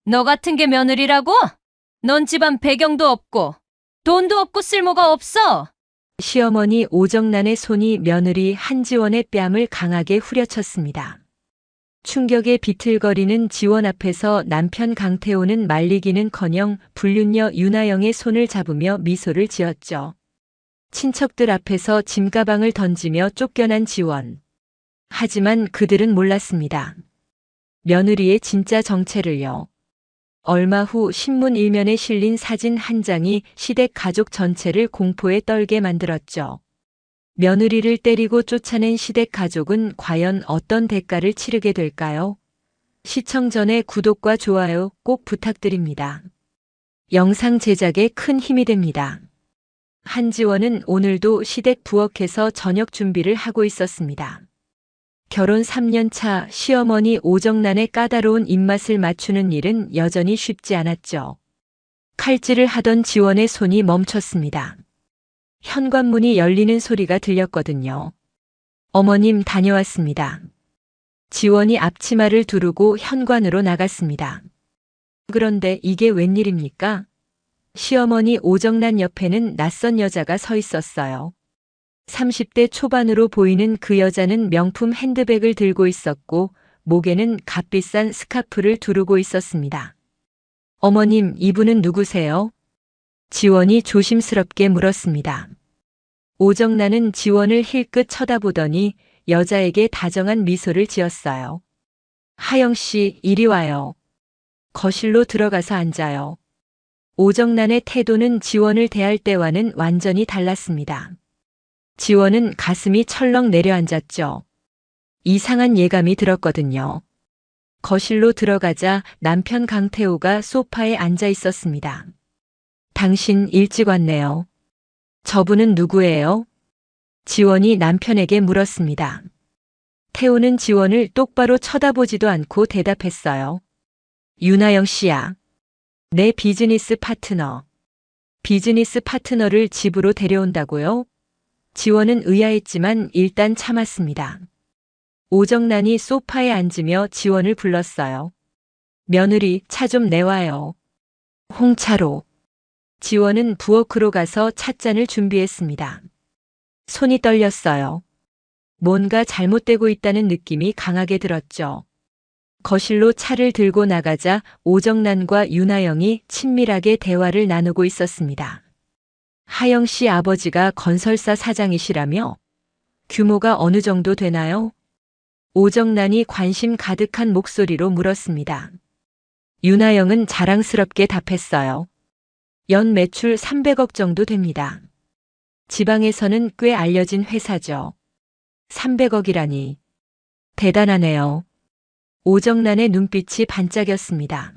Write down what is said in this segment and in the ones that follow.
너 같은 게 며느리라고? 넌 집안 배경도 없고 돈도 없고 쓸모가 없어. 시어머니 오정란의 손이 며느리 한지원의 뺨을 강하게 후려쳤습니다. 충격에 비틀거리는 지원 앞에서 남편 강태호는 말리기는커녕 불륜녀 윤아영의 손을 잡으며 미소를 지었죠. 친척들 앞에서 짐가방을 던지며 쫓겨난 지원. 하지만 그들은 몰랐습니다. 며느리의 진짜 정체를요. 얼마 후 신문 일면에 실린 사진 한 장이 시댁 가족 전체를 공포에 떨게 만들었죠. 며느리를 때리고 쫓아낸 시댁 가족은 과연 어떤 대가를 치르게 될까요? 시청 전에 구독과 좋아요 꼭 부탁드립니다. 영상 제작에 큰 힘이 됩니다. 한지원은 오늘도 시댁 부엌에서 저녁 준비를 하고 있었습니다. 결혼 3년 차 시어머니 오정란의 까다로운 입맛을 맞추는 일은 여전히 쉽지 않았죠. 칼질을 하던 지원의 손이 멈췄습니다. 현관문이 열리는 소리가 들렸거든요. 어머님 다녀왔습니다. 지원이 앞치마를 두르고 현관으로 나갔습니다. 그런데 이게 웬일입니까? 시어머니 오정란 옆에는 낯선 여자가 서 있었어요. 30대 초반으로 보이는 그 여자는 명품 핸드백을 들고 있었고 목에는 값비싼 스카프를 두르고 있었습니다. 어머님, 이분은 누구세요? 지원이 조심스럽게 물었습니다. 오정란은 지원을 힐끗 쳐다보더니 여자에게 다정한 미소를 지었어요. 하영 씨, 이리 와요. 거실로 들어가서 앉아요. 오정란의 태도는 지원을 대할 때와는 완전히 달랐습니다. 지원은 가슴이 철렁 내려앉았죠. 이상한 예감이 들었거든요. 거실로 들어가자 남편 강태호가 소파에 앉아 있었습니다. 당신 일찍 왔네요. 저분은 누구예요? 지원이 남편에게 물었습니다. 태호는 지원을 똑바로 쳐다보지도 않고 대답했어요. 윤아영 씨야. 내 비즈니스 파트너. 비즈니스 파트너를 집으로 데려온다고요? 지원은 의아했지만 일단 참았습니다. 오정란이 소파에 앉으며 지원을 불렀어요. 며느리, 차 좀 내와요. 홍차로. 지원은 부엌으로 가서 찻잔을 준비했습니다. 손이 떨렸어요. 뭔가 잘못되고 있다는 느낌이 강하게 들었죠. 거실로 차를 들고 나가자 오정란과 윤아영이 친밀하게 대화를 나누고 있었습니다. 하영 씨 아버지가 건설사 사장이시라며? 규모가 어느 정도 되나요? 오정란이 관심 가득한 목소리로 물었습니다. 윤아영은 자랑스럽게 답했어요. 연 매출 300억 정도 됩니다. 지방에서는 꽤 알려진 회사죠. 300억이라니. 대단하네요. 오정란의 눈빛이 반짝였습니다.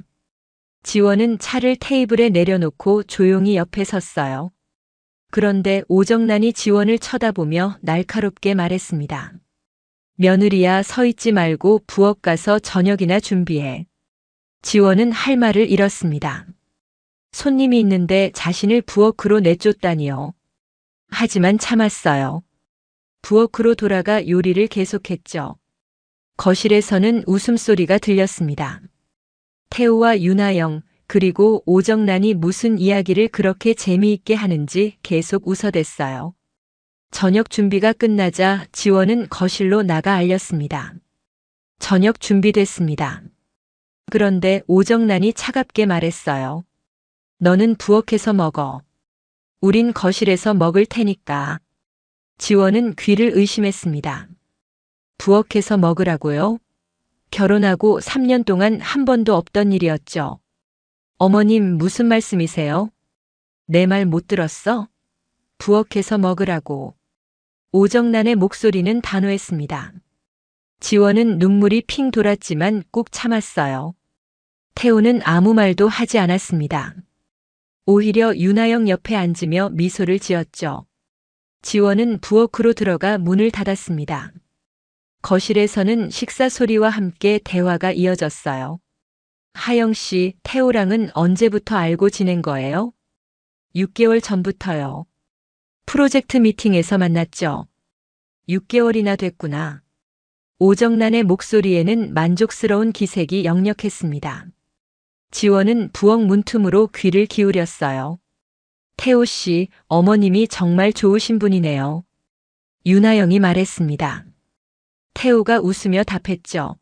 지원은 차를 테이블에 내려놓고 조용히 옆에 섰어요. 그런데 오정란이 지원을 쳐다보며 날카롭게 말했습니다. 며느리야, 서 있지 말고 부엌 가서 저녁이나 준비해. 지원은 할 말을 잃었습니다. 손님이 있는데 자신을 부엌으로 내쫓다니요. 하지만 참았어요. 부엌으로 돌아가 요리를 계속했죠. 거실에서는 웃음소리가 들렸습니다. 태호와 윤아영, 그리고 오정란이 무슨 이야기를 그렇게 재미있게 하는지 계속 웃어댔어요. 저녁 준비가 끝나자 지원은 거실로 나가 알렸습니다. 저녁 준비됐습니다. 그런데 오정란이 차갑게 말했어요. 너는 부엌에서 먹어. 우린 거실에서 먹을 테니까. 지원은 귀를 의심했습니다. 부엌에서 먹으라고요? 결혼하고 3년 동안 한 번도 없던 일이었죠. 어머님, 무슨 말씀이세요? 내 말 못 들었어? 부엌에서 먹으라고. 오정란의 목소리는 단호했습니다. 지원은 눈물이 핑 돌았지만 꾹 참았어요. 태호는 아무 말도 하지 않았습니다. 오히려 윤아영 옆에 앉으며 미소를 지었죠. 지원은 부엌으로 들어가 문을 닫았습니다. 거실에서는 식사 소리와 함께 대화가 이어졌어요. 하영 씨, 태호랑은 언제부터 알고 지낸 거예요? 6개월 전부터요. 프로젝트 미팅에서 만났죠. 6개월이나 됐구나. 오정란의 목소리에는 만족스러운 기색이 역력했습니다. 지원은 부엌 문틈으로 귀를 기울였어요. 태호 씨, 어머님이 정말 좋으신 분이네요. 윤하영이 말했습니다. 태호가 웃으며 답했죠.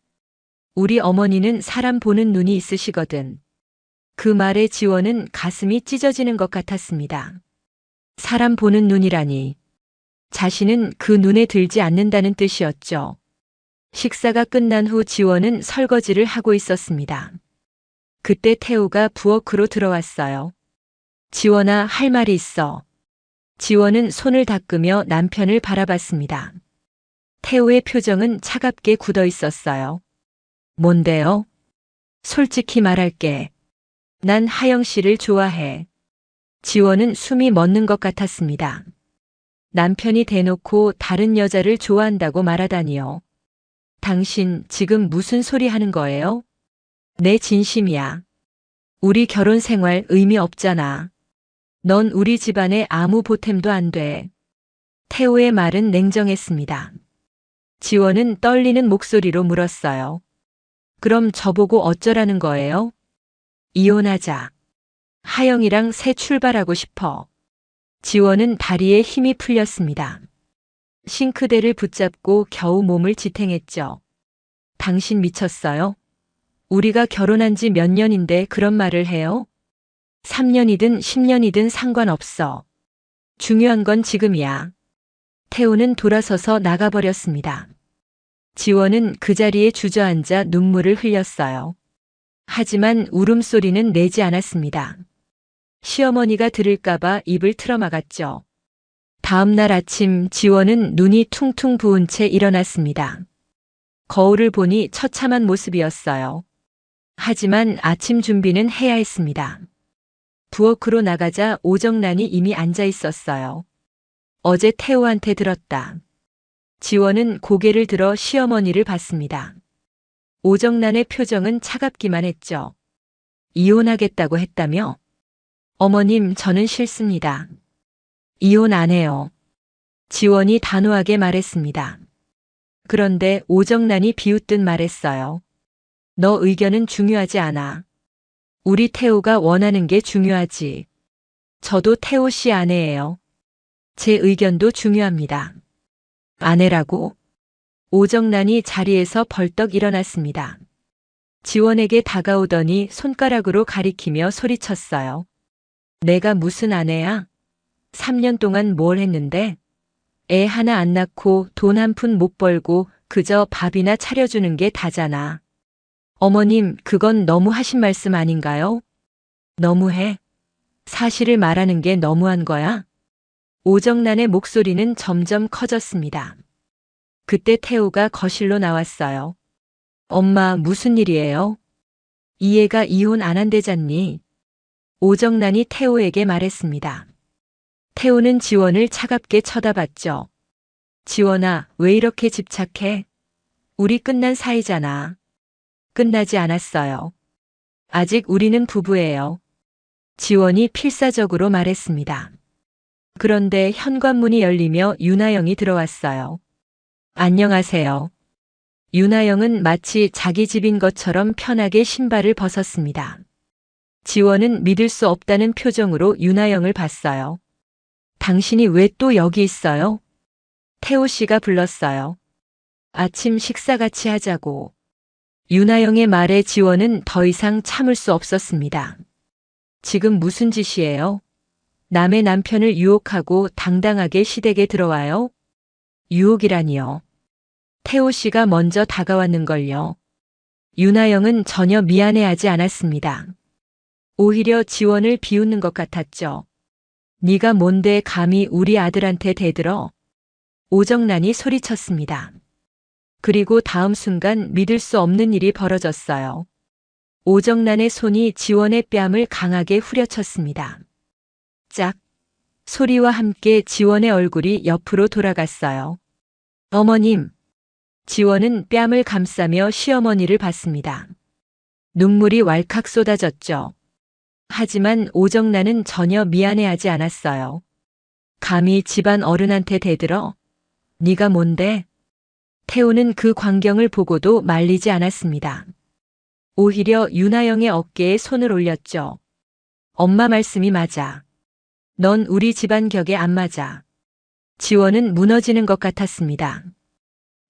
우리 어머니는 사람 보는 눈이 있으시거든. 그 말에 지원은 가슴이 찢어지는 것 같았습니다. 사람 보는 눈이라니. 자신은 그 눈에 들지 않는다는 뜻이었죠. 식사가 끝난 후 지원은 설거지를 하고 있었습니다. 그때 태호가 부엌으로 들어왔어요. 지원아, 할 말이 있어. 지원은 손을 닦으며 남편을 바라봤습니다. 태호의 표정은 차갑게 굳어 있었어요. 뭔데요? 솔직히 말할게. 난 하영 씨를 좋아해. 지원은 숨이 멎는 것 같았습니다. 남편이 대놓고 다른 여자를 좋아한다고 말하다니요. 당신 지금 무슨 소리 하는 거예요? 내 진심이야. 우리 결혼 생활 의미 없잖아. 넌 우리 집안에 아무 보탬도 안 돼. 태호의 말은 냉정했습니다. 지원은 떨리는 목소리로 물었어요. 그럼 저보고 어쩌라는 거예요? 이혼하자. 하영이랑 새 출발하고 싶어. 지원은 다리에 힘이 풀렸습니다. 싱크대를 붙잡고 겨우 몸을 지탱했죠. 당신 미쳤어요? 우리가 결혼한 지 몇 년인데 그런 말을 해요? 3년이든 10년이든 상관없어. 중요한 건 지금이야. 태호는 돌아서서 나가버렸습니다. 지원은 그 자리에 주저앉아 눈물을 흘렸어요. 하지만 울음소리는 내지 않았습니다. 시어머니가 들을까봐 입을 틀어막았죠. 다음 날 아침 지원은 눈이 퉁퉁 부은 채 일어났습니다. 거울을 보니 처참한 모습이었어요. 하지만 아침 준비는 해야 했습니다. 부엌으로 나가자 오정란이 이미 앉아 있었어요. 어제 태호한테 들었다. 지원은 고개를 들어 시어머니를 봤습니다. 오정란의 표정은 차갑기만 했죠. 이혼하겠다고 했다며? 어머님, 저는 싫습니다. 이혼 안 해요. 지원이 단호하게 말했습니다. 그런데 오정란이 비웃듯 말했어요. 너 의견은 중요하지 않아. 우리 태호가 원하는 게 중요하지. 저도 태호 씨 아내예요. 제 의견도 중요합니다. 아내라고? 오정란이 자리에서 벌떡 일어났습니다. 지원에게 다가오더니 손가락으로 가리키며 소리쳤어요. 내가 무슨 아내야? 3년 동안 뭘 했는데? 애 하나 안 낳고 돈 한 푼 못 벌고 그저 밥이나 차려주는 게 다잖아. 어머님, 그건 너무 하신 말씀 아닌가요? 너무해. 사실을 말하는 게 너무한 거야? 오정란의 목소리는 점점 커졌습니다. 그때 태호가 거실로 나왔어요. 엄마, 무슨 일이에요? 이 애가 이혼 안 한대잖니? 오정란이 태호에게 말했습니다. 태호는 지원을 차갑게 쳐다봤죠. 지원아, 왜 이렇게 집착해? 우리 끝난 사이잖아. 끝나지 않았어요. 아직 우리는 부부예요. 지원이 필사적으로 말했습니다. 그런데 현관문이 열리며 윤하영이 들어왔어요. 안녕하세요. 윤하영은 마치 자기 집인 것처럼 편하게 신발을 벗었습니다. 지원은 믿을 수 없다는 표정으로 윤하영을 봤어요. 당신이 왜 또 여기 있어요? 태호 씨가 불렀어요. 아침 식사 같이 하자고. 윤하영의 말에 지원은 더 이상 참을 수 없었습니다. 지금 무슨 짓이에요? 남의 남편을 유혹하고 당당하게 시댁에 들어와요? 유혹이라니요. 태호 씨가 먼저 다가왔는걸요. 윤하영은 전혀 미안해하지 않았습니다. 오히려 지원을 비웃는 것 같았죠. 네가 뭔데 감히 우리 아들한테 대들어? 오정란이 소리쳤습니다. 그리고 다음 순간 믿을 수 없는 일이 벌어졌어요. 오정란의 손이 지원의 뺨을 강하게 후려쳤습니다. 짝! 소리와 함께 지원의 얼굴이 옆으로 돌아갔어요. 어머님! 지원은 뺨을 감싸며 시어머니를 봤습니다. 눈물이 왈칵 쏟아졌죠. 하지만 오정란은 전혀 미안해하지 않았어요. 감히 집안 어른한테 대들어? 네가 뭔데? 태호는 그 광경을 보고도 말리지 않았습니다. 오히려 윤아영의 어깨에 손을 올렸죠. 엄마 말씀이 맞아. 넌 우리 집안 격에 안 맞아. 지원은 무너지는 것 같았습니다.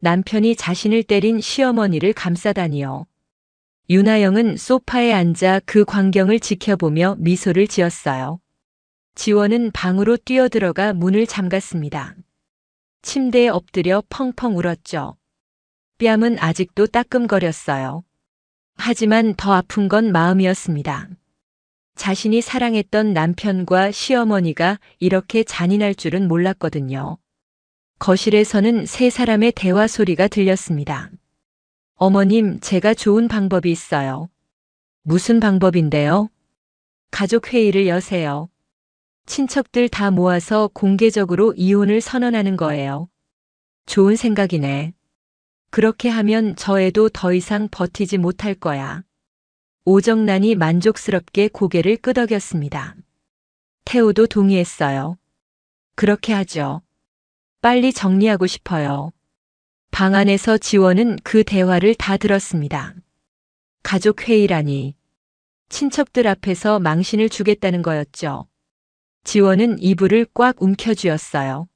남편이 자신을 때린 시어머니를 감싸다니요. 윤아영은 소파에 앉아 그 광경을 지켜보며 미소를 지었어요. 지원은 방으로 뛰어들어가 문을 잠갔습니다. 침대에 엎드려 펑펑 울었죠. 뺨은 아직도 따끔거렸어요. 하지만 더 아픈 건 마음이었습니다. 자신이 사랑했던 남편과 시어머니가 이렇게 잔인할 줄은 몰랐거든요. 거실에서는 세 사람의 대화 소리가 들렸습니다. 어머님, 제가 좋은 방법이 있어요. 무슨 방법인데요? 가족 회의를 여세요. 친척들 다 모아서 공개적으로 이혼을 선언하는 거예요. 좋은 생각이네. 그렇게 하면 저 애도 더 이상 버티지 못할 거야. 오정란이 만족스럽게 고개를 끄덕였습니다. 태호도 동의했어요. 그렇게 하죠. 빨리 정리하고 싶어요. 방 안에서 지원은 그 대화를 다 들었습니다. 가족 회의라니. 친척들 앞에서 망신을 주겠다는 거였죠. 지원은 이불을 꽉 움켜쥐었어요.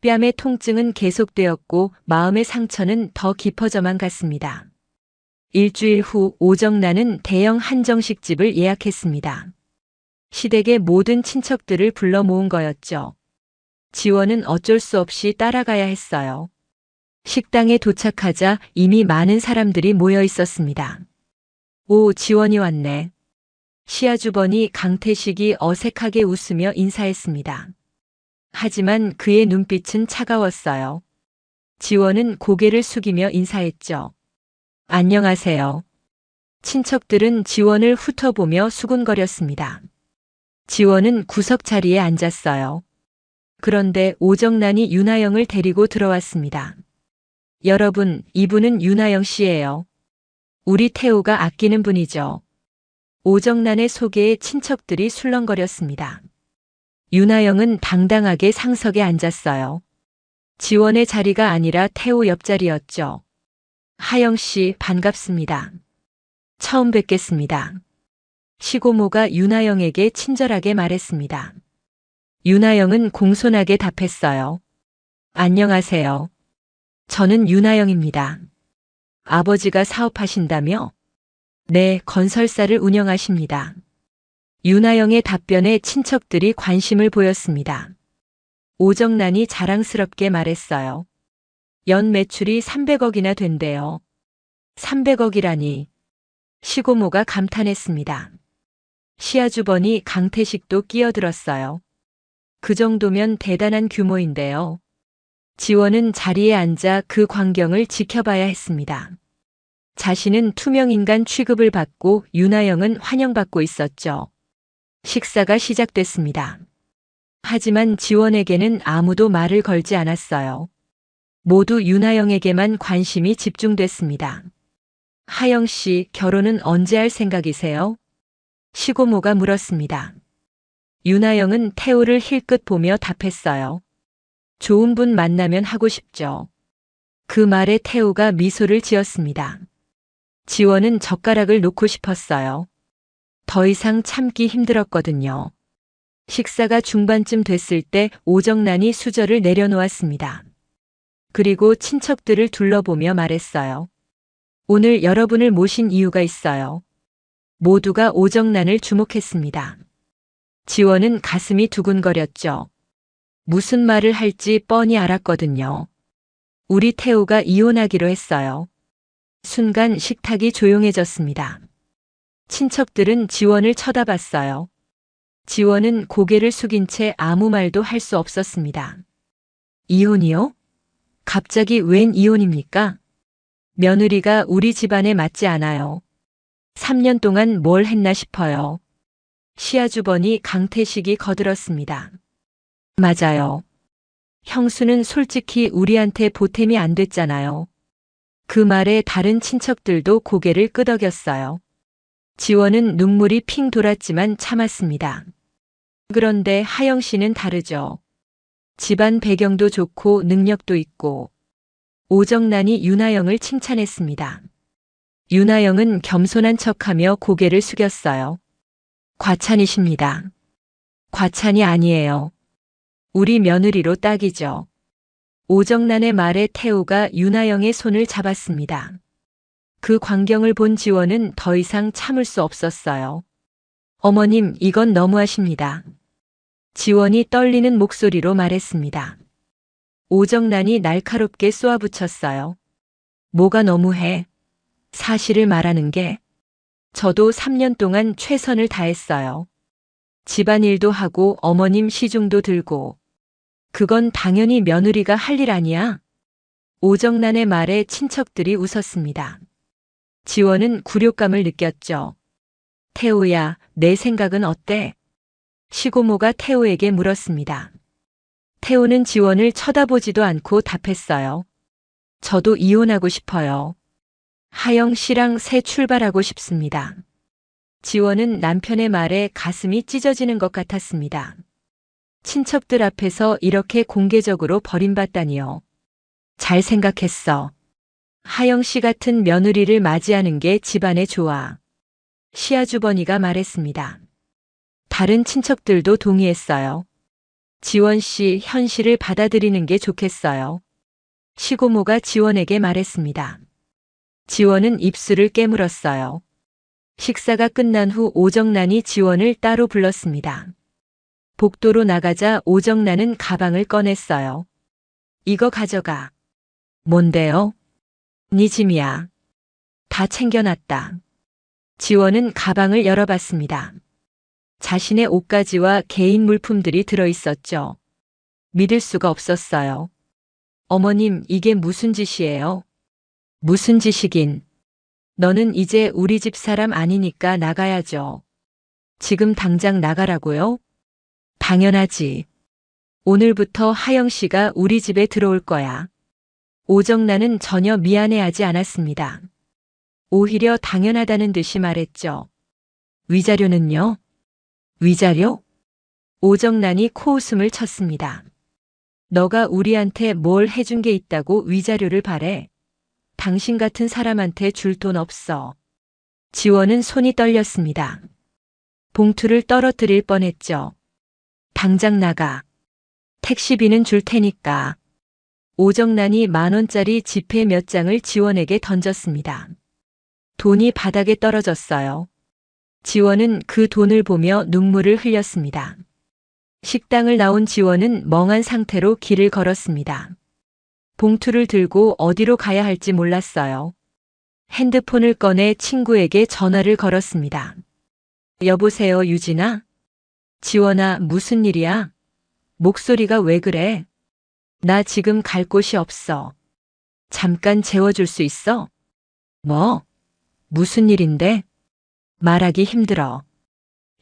뺨의 통증은 계속되었고 마음의 상처는 더 깊어져만 갔습니다. 일주일 후 오정란은 대형 한정식집을 예약했습니다. 시댁의 모든 친척들을 불러 모은 거였죠. 지원은 어쩔 수 없이 따라가야 했어요. 식당에 도착하자 이미 많은 사람들이 모여 있었습니다. 오, 지원이 왔네. 시아주버니 강태식이 어색하게 웃으며 인사했습니다. 하지만 그의 눈빛은 차가웠어요. 지원은 고개를 숙이며 인사했죠. 안녕하세요. 친척들은 지원을 훑어보며 수군거렸습니다. 지원은 구석 자리에 앉았어요. 그런데 오정란이 윤아영을 데리고 들어왔습니다. 여러분, 이분은 윤아영 씨예요. 우리 태호가 아끼는 분이죠. 오정란의 소개에 친척들이 술렁거렸습니다. 윤아영은 당당하게 상석에 앉았어요. 지원의 자리가 아니라 태호 옆자리였죠. 하영 씨, 반갑습니다. 처음 뵙겠습니다. 시고모가 윤아영에게 친절하게 말했습니다. 윤아영은 공손하게 답했어요. 안녕하세요. 저는 윤아영입니다. 아버지가 사업하신다며? 네, 건설사를 운영하십니다. 윤아영의 답변에 친척들이 관심을 보였습니다. 오정란이 자랑스럽게 말했어요. 연 매출이 300억이나 된대요. 300억이라니. 시고모가 감탄했습니다. 시아주버니 강태식도 끼어들었어요. 그 정도면 대단한 규모인데요. 지원은 자리에 앉아 그 광경을 지켜봐야 했습니다. 자신은 투명인간 취급을 받고 윤아영은 환영받고 있었죠. 식사가 시작됐습니다. 하지만 지원에게는 아무도 말을 걸지 않았어요. 모두 윤아영에게만 관심이 집중됐습니다. 하영 씨, 결혼은 언제 할 생각이세요? 시고모가 물었습니다. 윤아영은 태호를 힐끗 보며 답했어요. 좋은 분 만나면 하고 싶죠. 그 말에 태호가 미소를 지었습니다. 지원은 젓가락을 놓고 싶었어요. 더 이상 참기 힘들었거든요. 식사가 중반쯤 됐을 때 오정란이 수저를 내려놓았습니다. 그리고 친척들을 둘러보며 말했어요. 오늘 여러분을 모신 이유가 있어요. 모두가 오정란을 주목했습니다. 지원은 가슴이 두근거렸죠. 무슨 말을 할지 뻔히 알았거든요. 우리 태호가 이혼하기로 했어요. 순간 식탁이 조용해졌습니다. 친척들은 지원을 쳐다봤어요. 지원은 고개를 숙인 채 아무 말도 할 수 없었습니다. 이혼이요? 갑자기 웬 이혼입니까? 며느리가 우리 집안에 맞지 않아요. 3년 동안 뭘 했나 싶어요. 시아주버니 강태식이 거들었습니다. 맞아요. 형수는 솔직히 우리한테 보탬이 안 됐잖아요. 그 말에 다른 친척들도 고개를 끄덕였어요. 지원은 눈물이 핑 돌았지만 참았습니다. 그런데 하영 씨는 다르죠. 집안 배경도 좋고 능력도 있고. 오정란이 윤아영을 칭찬했습니다. 윤하영은 겸손한 척하며 고개를 숙였어요. 과찬이십니다. 과찬이 아니에요. 우리 며느리로 딱이죠. 오정란의 말에 태호가 윤하영의 손을 잡았습니다. 그 광경을 본 지원은 더 이상 참을 수 없었어요. 어머님, 이건 너무하십니다. 지원이 떨리는 목소리로 말했습니다. 오정란이 날카롭게 쏘아붙였어요. 뭐가 너무해? 사실을 말하는 게. 저도 3년 동안 최선을 다했어요. 집안일도 하고 어머님 시중도 들고. 그건 당연히 며느리가 할 일 아니야. 오정란의 말에 친척들이 웃었습니다. 지원은 굴욕감을 느꼈죠. 태호야, 내 생각은 어때? 시고모가 태호에게 물었습니다. 태호는 지원을 쳐다보지도 않고 답했어요. 저도 이혼하고 싶어요. 하영 씨랑 새 출발하고 싶습니다. 지원은 남편의 말에 가슴이 찢어지는 것 같았습니다. 친척들 앞에서 이렇게 공개적으로 버림받다니요. 잘 생각했어. 하영 씨 같은 며느리를 맞이하는 게 집안에 좋아. 시아주버니가 말했습니다. 다른 친척들도 동의했어요. 지원 씨 현실을 받아들이는 게 좋겠어요. 시고모가 지원에게 말했습니다. 지원은 입술을 깨물었어요. 식사가 끝난 후 오정란이 지원을 따로 불렀습니다. 복도로 나가자 오정란은 가방을 꺼냈어요. 이거 가져가. 뭔데요? 네 짐이야. 다 챙겨놨다. 지원은 가방을 열어봤습니다. 자신의 옷가지와 개인 물품들이 들어있었죠. 믿을 수가 없었어요. 어머님, 이게 무슨 짓이에요? 무슨 짓이긴. 너는 이제 우리 집 사람 아니니까 나가야죠. 지금 당장 나가라고요? 당연하지. 오늘부터 하영 씨가 우리 집에 들어올 거야. 오정란은 전혀 미안해하지 않았습니다. 오히려 당연하다는 듯이 말했죠. 위자료는요? 위자료? 오정란이 코웃음을 쳤습니다. 너가 우리한테 뭘 해준 게 있다고 위자료를 바래? 당신 같은 사람한테 줄 돈 없어. 지원은 손이 떨렸습니다. 봉투를 떨어뜨릴 뻔했죠. 당장 나가. 택시비는 줄 테니까. 오정란이 10,000원짜리 지폐 몇 장을 지원에게 던졌습니다. 돈이 바닥에 떨어졌어요. 지원은 그 돈을 보며 눈물을 흘렸습니다. 식당을 나온 지원은 멍한 상태로 길을 걸었습니다. 봉투를 들고 어디로 가야 할지 몰랐어요. 핸드폰을 꺼내 친구에게 전화를 걸었습니다. 여보세요, 유진아? 지원아, 무슨 일이야? 목소리가 왜 그래? 나 지금 갈 곳이 없어. 잠깐 재워줄 수 있어? 뭐? 무슨 일인데? 말하기 힘들어.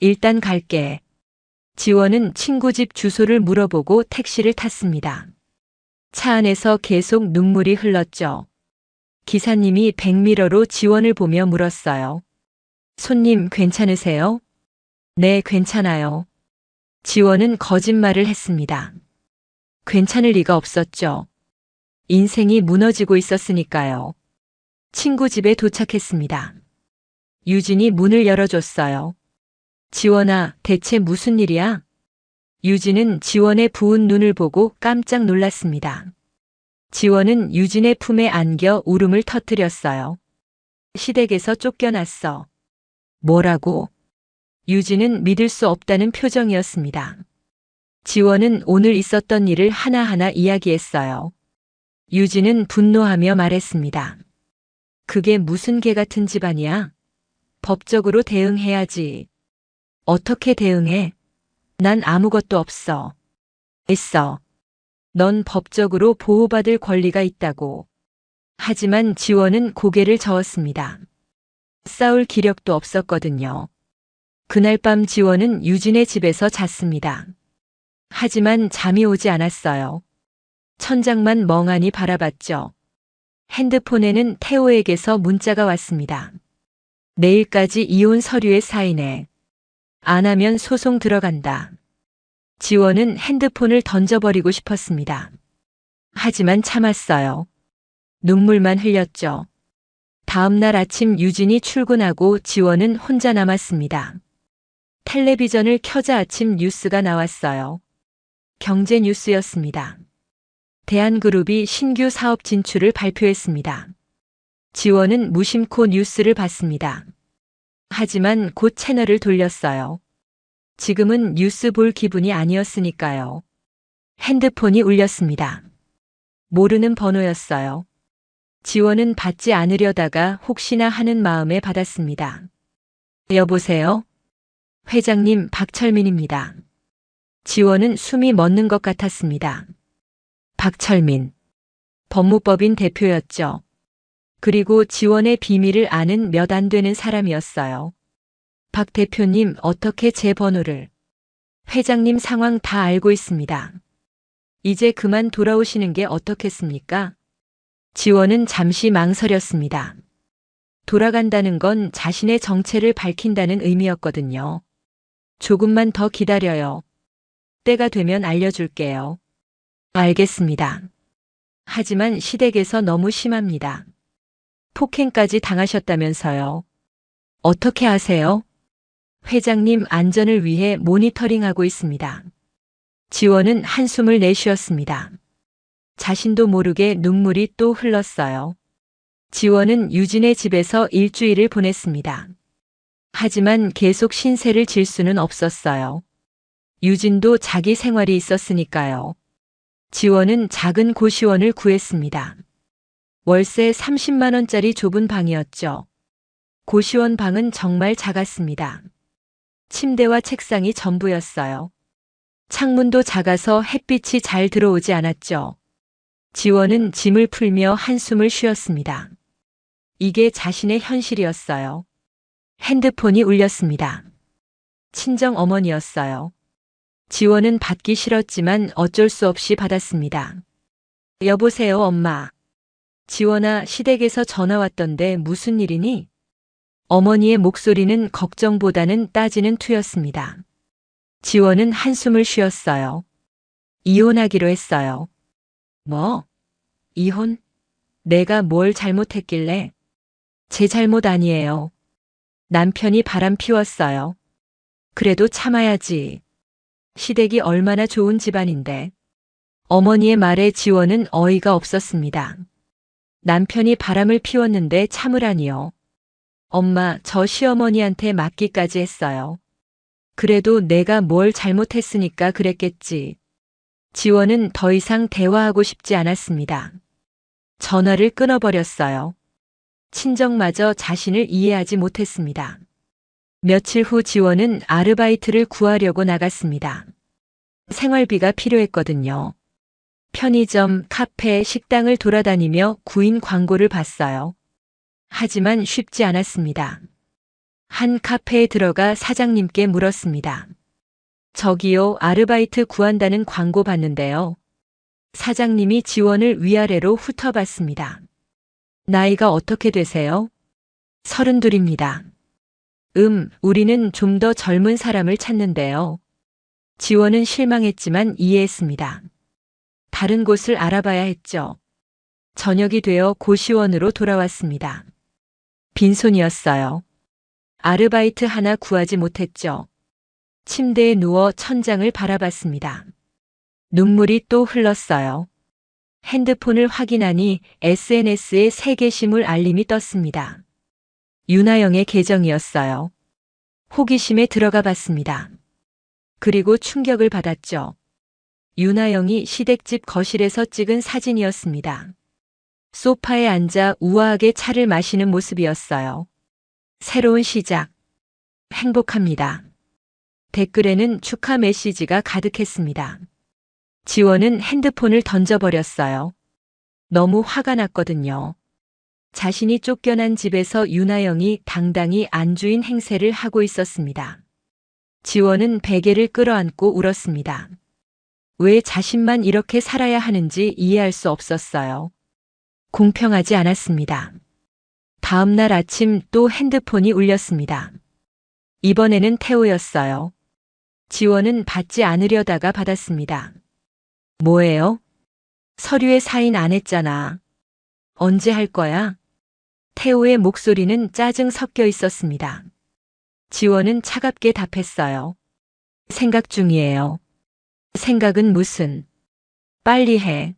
일단 갈게. 지원은 친구 집 주소를 물어보고 택시를 탔습니다. 차 안에서 계속 눈물이 흘렀죠. 기사님이 백미러로 지원을 보며 물었어요. 손님 괜찮으세요? 네, 괜찮아요. 지원은 거짓말을 했습니다. 괜찮을 리가 없었죠. 인생이 무너지고 있었으니까요. 친구 집에 도착했습니다. 유진이 문을 열어줬어요. 지원아, 대체 무슨 일이야? 유진은 지원의 부은 눈을 보고 깜짝 놀랐습니다. 지원은 유진의 품에 안겨 울음을 터뜨렸어요. 시댁에서 쫓겨났어. 뭐라고? 유진은 믿을 수 없다는 표정이었습니다. 지원은 오늘 있었던 일을 하나하나 이야기했어요. 유진은 분노하며 말했습니다. 그게 무슨 개 같은 집안이야? 법적으로 대응해야지. 어떻게 대응해? 난 아무것도 없어. 있어. 넌 법적으로 보호받을 권리가 있다고. 하지만 지원은 고개를 저었습니다. 싸울 기력도 없었거든요. 그날 밤 지원은 유진의 집에서 잤습니다. 하지만 잠이 오지 않았어요. 천장만 멍하니 바라봤죠. 핸드폰에는 태호에게서 문자가 왔습니다. 내일까지 이혼 서류에 사인해. 안 하면 소송 들어간다. 지원은 핸드폰을 던져버리고 싶었습니다. 하지만 참았어요. 눈물만 흘렸죠. 다음 날 아침 유진이 출근하고 지원은 혼자 남았습니다. 텔레비전을 켜자 아침 뉴스가 나왔어요. 경제 뉴스였습니다. 대한그룹이 신규 사업 진출을 발표했습니다. 지원은 무심코 뉴스를 봤습니다. 하지만 곧 채널을 돌렸어요. 지금은 뉴스 볼 기분이 아니었으니까요. 핸드폰이 울렸습니다. 모르는 번호였어요. 지원은 받지 않으려다가 혹시나 하는 마음에 받았습니다. 여보세요? 회장님 박철민입니다. 지원은 숨이 멎는 것 같았습니다. 박철민. 법무법인 대표였죠. 그리고 지원의 비밀을 아는 몇 안 되는 사람이었어요. 박 대표님 어떻게 제 번호를. 회장님 상황 다 알고 있습니다. 이제 그만 돌아오시는 게 어떻겠습니까? 지원은 잠시 망설였습니다. 돌아간다는 건 자신의 정체를 밝힌다는 의미였거든요. 조금만 더 기다려요. 때가 되면 알려줄게요. 알겠습니다. 하지만 시댁에서 너무 심합니다. 폭행까지 당하셨다면서요. 어떻게 아세요? 회장님 안전을 위해 모니터링하고 있습니다. 지원은 한숨을 내쉬었습니다. 자신도 모르게 눈물이 또 흘렀어요. 지원은 유진의 집에서 일주일을 보냈습니다. 하지만 계속 신세를 질 수는 없었어요. 유진도 자기 생활이 있었으니까요. 지원은 작은 고시원을 구했습니다. 월세 30만 원짜리 좁은 방이었죠. 고시원 방은 정말 작았습니다. 침대와 책상이 전부였어요. 창문도 작아서 햇빛이 잘 들어오지 않았죠. 지원은 짐을 풀며 한숨을 쉬었습니다. 이게 자신의 현실이었어요. 핸드폰이 울렸습니다. 친정 어머니였어요. 지원은 받기 싫었지만 어쩔 수 없이 받았습니다. 여보세요, 엄마. 지원아, 시댁에서 전화 왔던데 무슨 일이니? 어머니의 목소리는 걱정보다는 따지는 투였습니다. 지원은 한숨을 쉬었어요. 이혼하기로 했어요. 뭐? 이혼? 내가 뭘 잘못했길래? 제 잘못 아니에요. 남편이 바람 피웠어요. 그래도 참아야지. 시댁이 얼마나 좋은 집안인데. 어머니의 말에 지원은 어이가 없었습니다. 남편이 바람을 피웠는데 참으라니요. 엄마, 저 시어머니한테 맡기까지 했어요. 그래도 내가 뭘 잘못했으니까 그랬겠지. 지원은 더 이상 대화하고 싶지 않았습니다. 전화를 끊어버렸어요. 친정마저 자신을 이해하지 못했습니다. 며칠 후 지원은 아르바이트를 구하려고 나갔습니다. 생활비가 필요했거든요. 편의점, 카페, 식당을 돌아다니며 구인 광고를 봤어요. 하지만 쉽지 않았습니다. 한 카페에 들어가 사장님께 물었습니다. 저기요, 아르바이트 구한다는 광고 봤는데요. 사장님이 지원을 위아래로 훑어봤습니다. 나이가 어떻게 되세요? 32입니다. 우리는 좀 더 젊은 사람을 찾는데요. 지원은 실망했지만 이해했습니다. 다른 곳을 알아봐야 했죠. 저녁이 되어 고시원으로 돌아왔습니다. 빈손이었어요. 아르바이트 하나 구하지 못했죠. 침대에 누워 천장을 바라봤습니다. 눈물이 또 흘렀어요. 핸드폰을 확인하니 SNS에 새 게시물 알림이 떴습니다. 윤하영의 계정이었어요. 호기심에 들어가 봤습니다. 그리고 충격을 받았죠. 윤하영이 시댁집 거실에서 찍은 사진이었습니다. 소파에 앉아 우아하게 차를 마시는 모습이었어요. 새로운 시작. 행복합니다. 댓글에는 축하 메시지가 가득했습니다. 지원은 핸드폰을 던져버렸어요. 너무 화가 났거든요. 자신이 쫓겨난 집에서 윤하영이 당당히 안주인 행세를 하고 있었습니다. 지원은 베개를 끌어안고 울었습니다. 왜 자신만 이렇게 살아야 하는지 이해할 수 없었어요. 공평하지 않았습니다. 다음 날 아침 또 핸드폰이 울렸습니다. 이번에는 태호였어요. 지원은 받지 않으려다가 받았습니다. 뭐예요? 서류에 사인 안 했잖아. 언제 할 거야? 태호의 목소리는 짜증 섞여 있었습니다. 지원은 차갑게 답했어요. 생각 중이에요. 생각은 무슨? 빨리 해.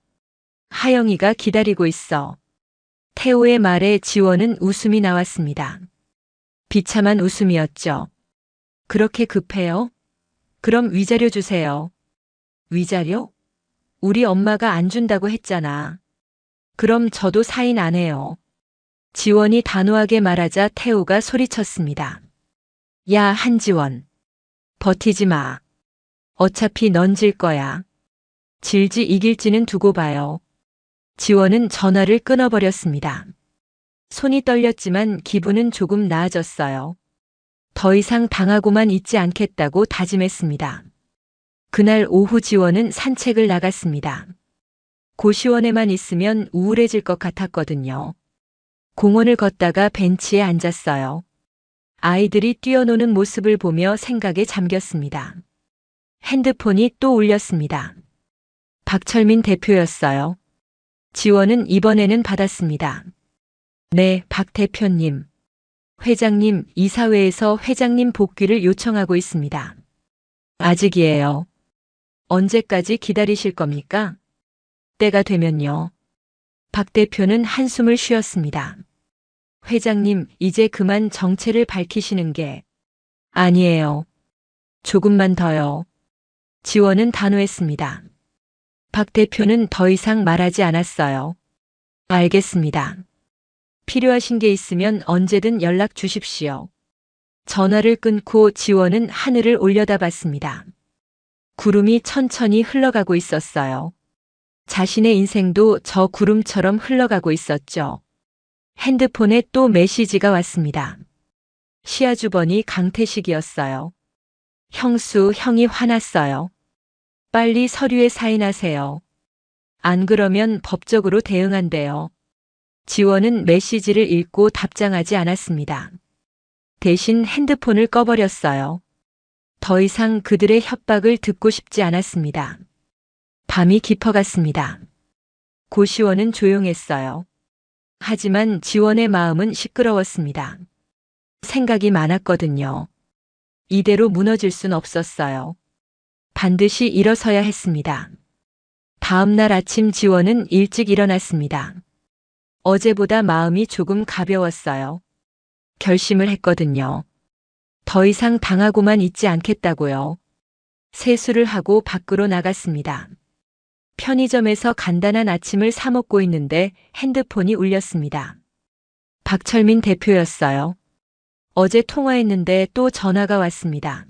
하영이가 기다리고 있어. 태호의 말에 지원은 웃음이 나왔습니다. 비참한 웃음이었죠. 그렇게 급해요? 그럼 위자료 주세요. 위자료? 우리 엄마가 안 준다고 했잖아. 그럼 저도 사인 안 해요. 지원이 단호하게 말하자 태호가 소리쳤습니다. 야, 한지원. 버티지 마. 어차피 넌 질 거야. 질지 이길지는 두고 봐요. 지원은 전화를 끊어버렸습니다. 손이 떨렸지만 기분은 조금 나아졌어요. 더 이상 당하고만 있지 않겠다고 다짐했습니다. 그날 오후 지원은 산책을 나갔습니다. 고시원에만 있으면 우울해질 것 같았거든요. 공원을 걷다가 벤치에 앉았어요. 아이들이 뛰어노는 모습을 보며 생각에 잠겼습니다. 핸드폰이 또 울렸습니다. 박철민 대표였어요. 지원은 이번에는 받았습니다. 네, 박 대표님. 회장님, 이사회에서 회장님 복귀를 요청하고 있습니다. 아직이에요. 언제까지 기다리실 겁니까? 때가 되면요. 박 대표는 한숨을 쉬었습니다. 회장님, 이제 그만 정체를 밝히시는 게 아니에요. 조금만 더요. 지원은 단호했습니다. 박 대표는 더 이상 말하지 않았어요. 알겠습니다. 필요하신 게 있으면 언제든 연락 주십시오. 전화를 끊고 지원은 하늘을 올려다봤습니다. 구름이 천천히 흘러가고 있었어요. 자신의 인생도 저 구름처럼 흘러가고 있었죠. 핸드폰에 또 메시지가 왔습니다. 시아주번이 강태식이었어요. 형수, 형이 화났어요. 빨리 서류에 사인하세요. 안 그러면 법적으로 대응한대요. 지원은 메시지를 읽고 답장하지 않았습니다. 대신 핸드폰을 꺼버렸어요. 더 이상 그들의 협박을 듣고 싶지 않았습니다. 밤이 깊어갔습니다. 고시원은 조용했어요. 하지만 지원의 마음은 시끄러웠습니다. 생각이 많았거든요. 이대로 무너질 순 없었어요. 반드시 일어서야 했습니다. 다음 날 아침 지원은 일찍 일어났습니다. 어제보다 마음이 조금 가벼웠어요. 결심을 했거든요. 더 이상 당하고만 있지 않겠다고요. 세수를 하고 밖으로 나갔습니다. 편의점에서 간단한 아침을 사 먹고 있는데 핸드폰이 울렸습니다. 박철민 대표였어요. 어제 통화했는데 또 전화가 왔습니다.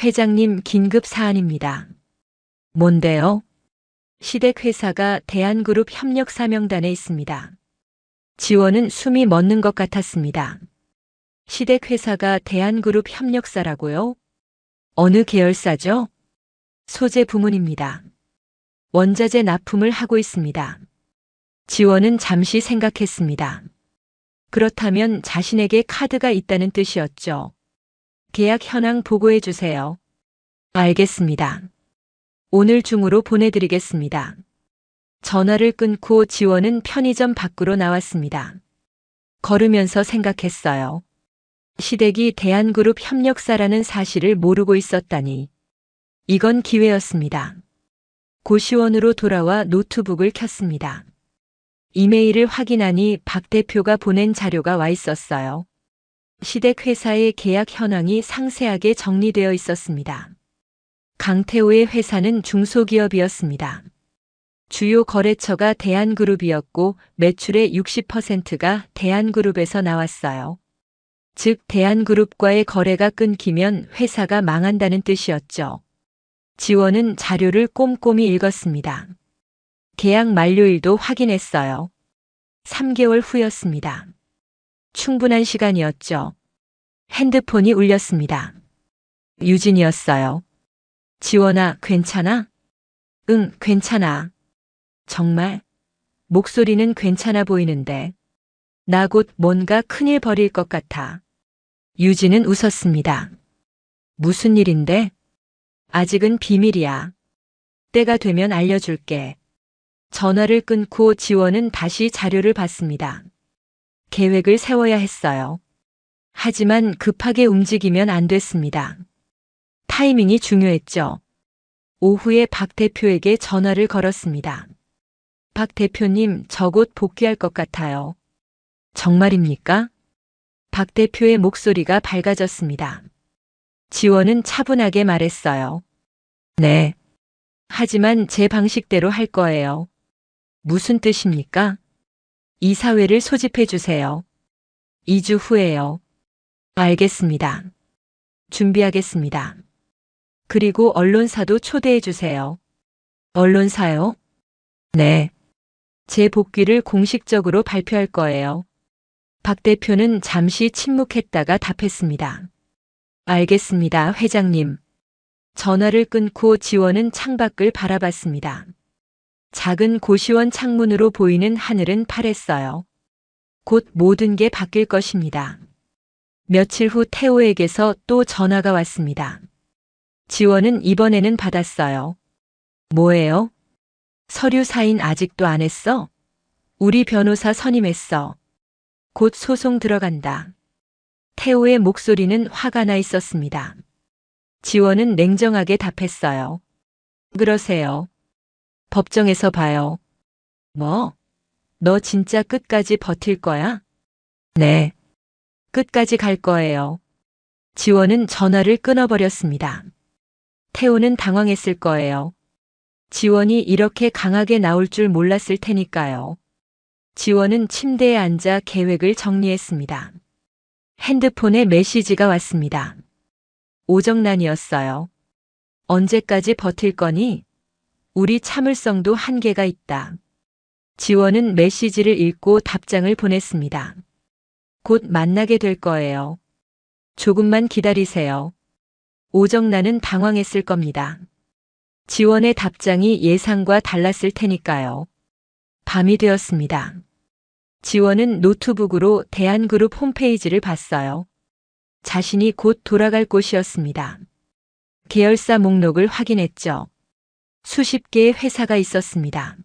회장님, 긴급 사안입니다. 뭔데요? 시댁회사가 대한그룹 협력 사명단에 있습니다. 지원은 숨이 멎는 것 같았습니다. 시댁회사가 대한그룹 협력사라고요? 어느 계열사죠? 소재 부문입니다. 원자재 납품을 하고 있습니다. 지원은 잠시 생각했습니다. 그렇다면 자신에게 카드가 있다는 뜻이었죠. 계약 현황 보고해 주세요. 알겠습니다. 오늘 중으로 보내드리겠습니다. 전화를 끊고 지원은 편의점 밖으로 나왔습니다. 걸으면서 생각했어요. 시댁이 대한그룹 협력사라는 사실을 모르고 있었다니. 이건 기회였습니다. 고시원으로 돌아와 노트북을 켰습니다. 이메일을 확인하니 박 대표가 보낸 자료가 와 있었어요. 시댁 회사의 계약 현황이 상세하게 정리되어 있었습니다. 강태호의 회사는 중소기업이었습니다. 주요 거래처가 대한그룹이었고 매출의 60%가 대한그룹에서 나왔어요. 즉 대한그룹과의 거래가 끊기면 회사가 망한다는 뜻이었죠. 지원은 자료를 꼼꼼히 읽었습니다. 계약 만료일도 확인했어요. 3개월 후였습니다. 충분한 시간이었죠. 핸드폰이 울렸습니다. 유진이었어요. 지원아, 괜찮아? 응, 괜찮아. 정말? 목소리는 괜찮아 보이는데. 나 곧 뭔가 큰일 벌일 것 같아. 유진은 웃었습니다. 무슨 일인데? 아직은 비밀이야. 때가 되면 알려줄게. 전화를 끊고 지원은 다시 자료를 봤습니다. 계획을 세워야 했어요. 하지만 급하게 움직이면 안 됐습니다. 타이밍이 중요했죠. 오후에 박 대표에게 전화를 걸었습니다. 박 대표님, 저 곧 복귀할 것 같아요. 정말입니까? 박 대표의 목소리가 밝아졌습니다. 지원은 차분하게 말했어요. 네. 하지만 제 방식대로 할 거예요. 무슨 뜻입니까? 이사회를 소집해 주세요. 2주 후에요. 알겠습니다. 준비하겠습니다. 그리고 언론사도 초대해 주세요. 언론사요? 네. 제 복귀를 공식적으로 발표할 거예요. 박 대표는 잠시 침묵했다가 답했습니다. 알겠습니다, 회장님. 전화를 끊고 지원은 창밖을 바라봤습니다. 작은 고시원 창문으로 보이는 하늘은 파랬어요. 곧 모든 게 바뀔 것입니다. 며칠 후 태호에게서 또 전화가 왔습니다. 지원은 이번에는 받았어요. 뭐예요? 서류 사인 아직도 안 했어? 우리 변호사 선임했어. 곧 소송 들어간다. 태호의 목소리는 화가 나 있었습니다. 지원은 냉정하게 답했어요. 그러세요. 법정에서 봐요. 뭐? 너 진짜 끝까지 버틸 거야? 네. 끝까지 갈 거예요. 지원은 전화를 끊어버렸습니다. 태호는 당황했을 거예요. 지원이 이렇게 강하게 나올 줄 몰랐을 테니까요. 지원은 침대에 앉아 계획을 정리했습니다. 핸드폰에 메시지가 왔습니다. 오정란이었어요. 언제까지 버틸 거니? 우리 참을성도 한계가 있다. 지원은 메시지를 읽고 답장을 보냈습니다. 곧 만나게 될 거예요. 조금만 기다리세요. 오정란은 당황했을 겁니다. 지원의 답장이 예상과 달랐을 테니까요. 밤이 되었습니다. 지원은 노트북으로 대한그룹 홈페이지를 봤어요. 자신이 곧 돌아갈 곳이었습니다. 계열사 목록을 확인했죠. 수십 개의 회사가 있었습니다.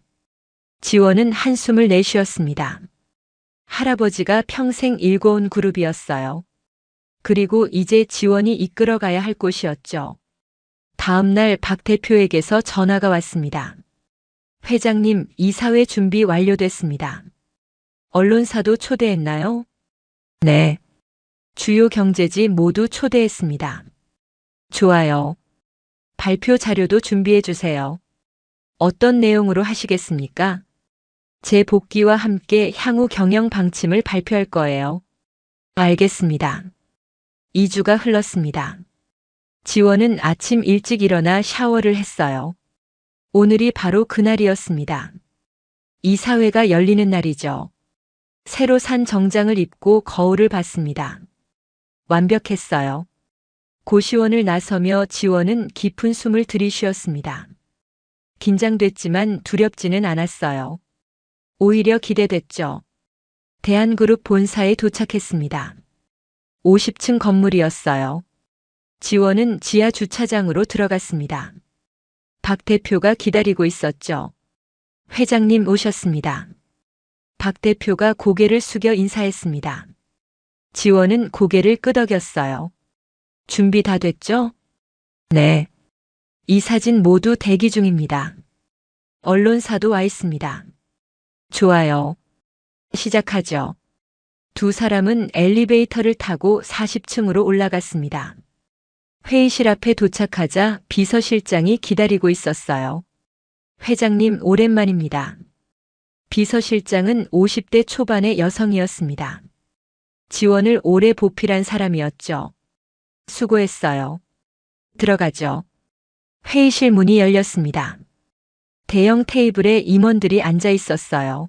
지원은 한숨을 내쉬었습니다. 할아버지가 평생 일궈온 그룹이었어요. 그리고 이제 지원이 이끌어가야 할 곳이었죠. 다음 날 박 대표에게서 전화가 왔습니다. 회장님, 이사회 준비 완료됐습니다. 언론사도 초대했나요? 네. 주요 경제지 모두 초대했습니다. 좋아요. 발표 자료도 준비해 주세요. 어떤 내용으로 하시겠습니까? 제 복귀와 함께 향후 경영 방침을 발표할 거예요. 알겠습니다. 2주가 흘렀습니다. 지원은 아침 일찍 일어나 샤워를 했어요. 오늘이 바로 그날이었습니다. 이사회가 열리는 날이죠. 새로 산 정장을 입고 거울을 봤습니다. 완벽했어요. 고시원을 나서며 지원은 깊은 숨을 들이쉬었습니다. 긴장됐지만 두렵지는 않았어요. 오히려 기대됐죠. 대한그룹 본사에 도착했습니다. 50층 건물이었어요. 지원은 지하 주차장으로 들어갔습니다. 박 대표가 기다리고 있었죠. 회장님 오셨습니다. 박 대표가 고개를 숙여 인사했습니다. 지원은 고개를 끄덕였어요. 준비 다 됐죠? 네. 이 사진 모두 대기 중입니다. 언론사도 와 있습니다. 좋아요. 시작하죠. 두 사람은 엘리베이터를 타고 40층으로 올라갔습니다. 회의실 앞에 도착하자 비서실장이 기다리고 있었어요. 회장님, 오랜만입니다. 비서실장은 50대 초반의 여성이었습니다. 지원을 오래 보필한 사람이었죠. 수고했어요. 들어가죠. 회의실 문이 열렸습니다. 대형 테이블에 임원들이 앉아 있었어요.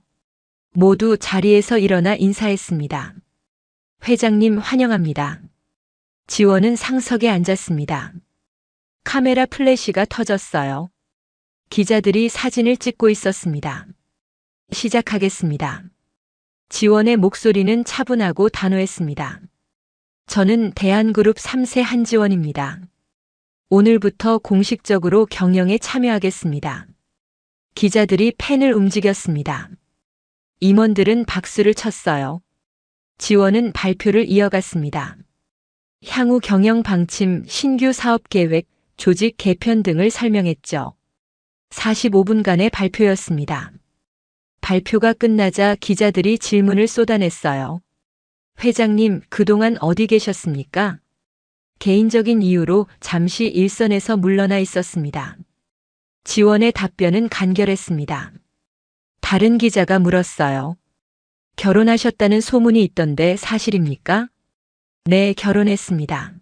모두 자리에서 일어나 인사했습니다. 회장님 환영합니다. 지원은 상석에 앉았습니다. 카메라 플래시가 터졌어요. 기자들이 사진을 찍고 있었습니다. 시작하겠습니다. 지원의 목소리는 차분하고 단호했습니다. 저는 대한그룹 3세 한지원입니다. 오늘부터 공식적으로 경영에 참여하겠습니다. 기자들이 펜을 움직였습니다. 임원들은 박수를 쳤어요. 지원은 발표를 이어갔습니다. 향후 경영 방침, 신규 사업 계획, 조직 개편 등을 설명했죠. 45분간의 발표였습니다. 발표가 끝나자 기자들이 질문을 쏟아냈어요. 회장님, 그동안 어디 계셨습니까? 개인적인 이유로 잠시 일선에서 물러나 있었습니다. 지원의 답변은 간결했습니다. 다른 기자가 물었어요. 결혼하셨다는 소문이 있던데 사실입니까? 네, 결혼했습니다.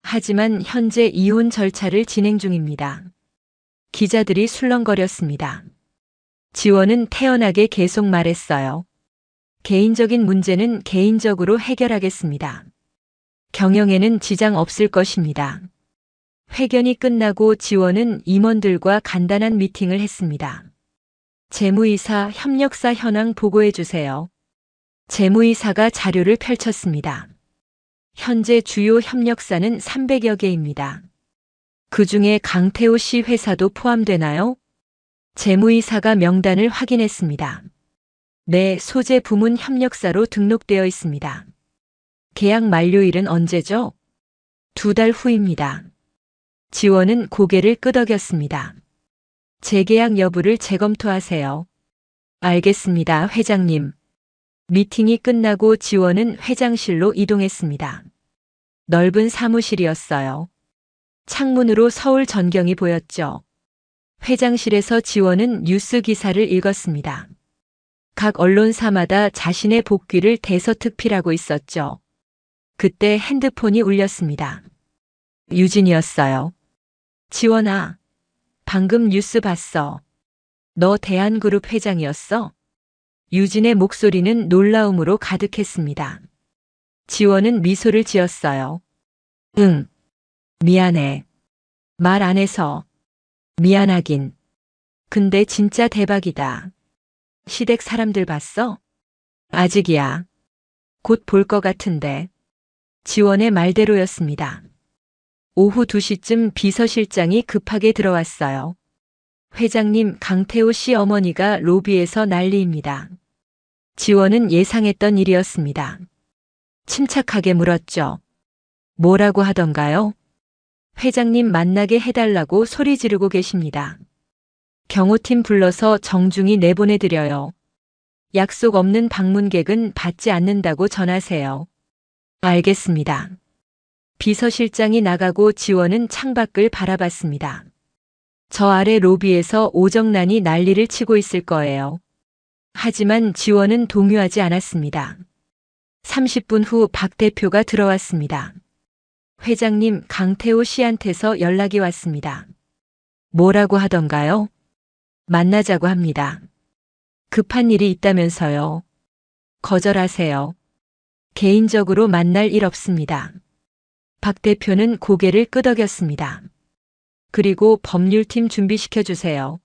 하지만 현재 이혼 절차를 진행 중입니다. 기자들이 술렁거렸습니다. 지원은 태연하게 계속 말했어요. 개인적인 문제는 개인적으로 해결하겠습니다. 경영에는 지장 없을 것입니다. 회견이 끝나고 지원은 임원들과 간단한 미팅을 했습니다. 재무이사, 협력사 현황 보고해 주세요. 재무이사가 자료를 펼쳤습니다. 현재 주요 협력사는 300여 개입니다. 그 중에 강태호 씨 회사도 포함되나요? 재무이사가 명단을 확인했습니다. 네, 소재 부문 협력사로 등록되어 있습니다. 계약 만료일은 언제죠? 2달 후입니다. 지원은 고개를 끄덕였습니다. 재계약 여부를 재검토하세요. 알겠습니다, 회장님. 미팅이 끝나고 지원은 회장실로 이동했습니다. 넓은 사무실이었어요. 창문으로 서울 전경이 보였죠. 회장실에서 지원은 뉴스 기사를 읽었습니다. 각 언론사마다 자신의 복귀를 대서특필하고 있었죠. 그때 핸드폰이 울렸습니다. 유진이었어요. 지원아, 방금 뉴스 봤어. 너 대한그룹 회장이었어? 유진의 목소리는 놀라움으로 가득했습니다. 지원은 미소를 지었어요. 응. 미안해. 말 안 해서. 미안하긴. 근데 진짜 대박이다. 시댁 사람들 봤어? 아직이야. 곧 볼 것 같은데. 지원의 말대로였습니다. 오후 2시쯤 비서실장이 급하게 들어왔어요. 회장님, 강태호 씨 어머니가 로비에서 난리입니다. 지원은 예상했던 일이었습니다. 침착하게 물었죠. 뭐라고 하던가요? 회장님 만나게 해달라고 소리 지르고 계십니다. 경호팀 불러서 정중히 내보내드려요. 약속 없는 방문객은 받지 않는다고 전하세요. 알겠습니다. 비서실장이 나가고 지원은 창밖을 바라봤습니다. 저 아래 로비에서 오정란이 난리를 치고 있을 거예요. 하지만 지원은 동요하지 않았습니다. 30분 후 박 대표가 들어왔습니다. 회장님, 강태호 씨한테서 연락이 왔습니다. 뭐라고 하던가요? 만나자고 합니다. 급한 일이 있다면서요. 거절하세요. 개인적으로 만날 일 없습니다. 박 대표는 고개를 끄덕였습니다. 그리고 법률팀 준비시켜 주세요.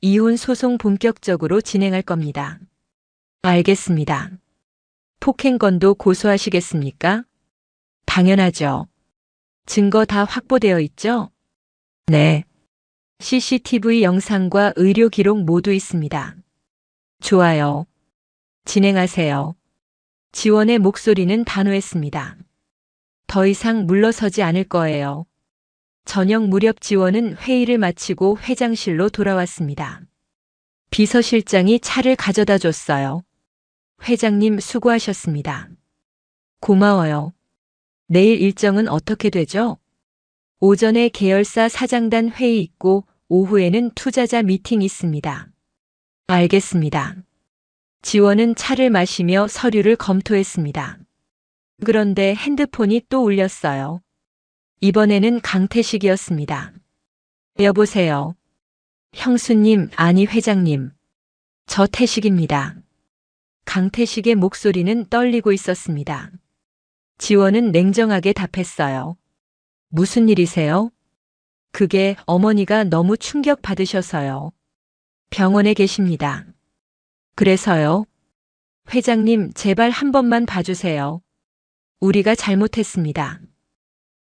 이혼 소송 본격적으로 진행할 겁니다. 알겠습니다. 폭행건도 고소하시겠습니까? 당연하죠. 증거 다 확보되어 있죠? 네. CCTV 영상과 의료 기록 모두 있습니다. 좋아요. 진행하세요. 지원의 목소리는 단호했습니다. 더 이상 물러서지 않을 거예요. 저녁 무렵 지원은 회의를 마치고 회장실로 돌아왔습니다. 비서실장이 차를 가져다 줬어요. 회장님 수고하셨습니다. 고마워요. 내일 일정은 어떻게 되죠? 오전에 계열사 사장단 회의 있고 오후에는 투자자 미팅 있습니다. 알겠습니다. 지원은 차를 마시며 서류를 검토했습니다. 그런데 핸드폰이 또 울렸어요. 이번에는 강태식이었습니다. 여보세요. 형수님, 아니 회장님. 저 태식입니다. 강태식의 목소리는 떨리고 있었습니다. 지원은 냉정하게 답했어요. 무슨 일이세요? 그게 어머니가 너무 충격받으셔서요. 병원에 계십니다. 그래서요? 회장님, 제발 한 번만 봐주세요. 우리가 잘못했습니다.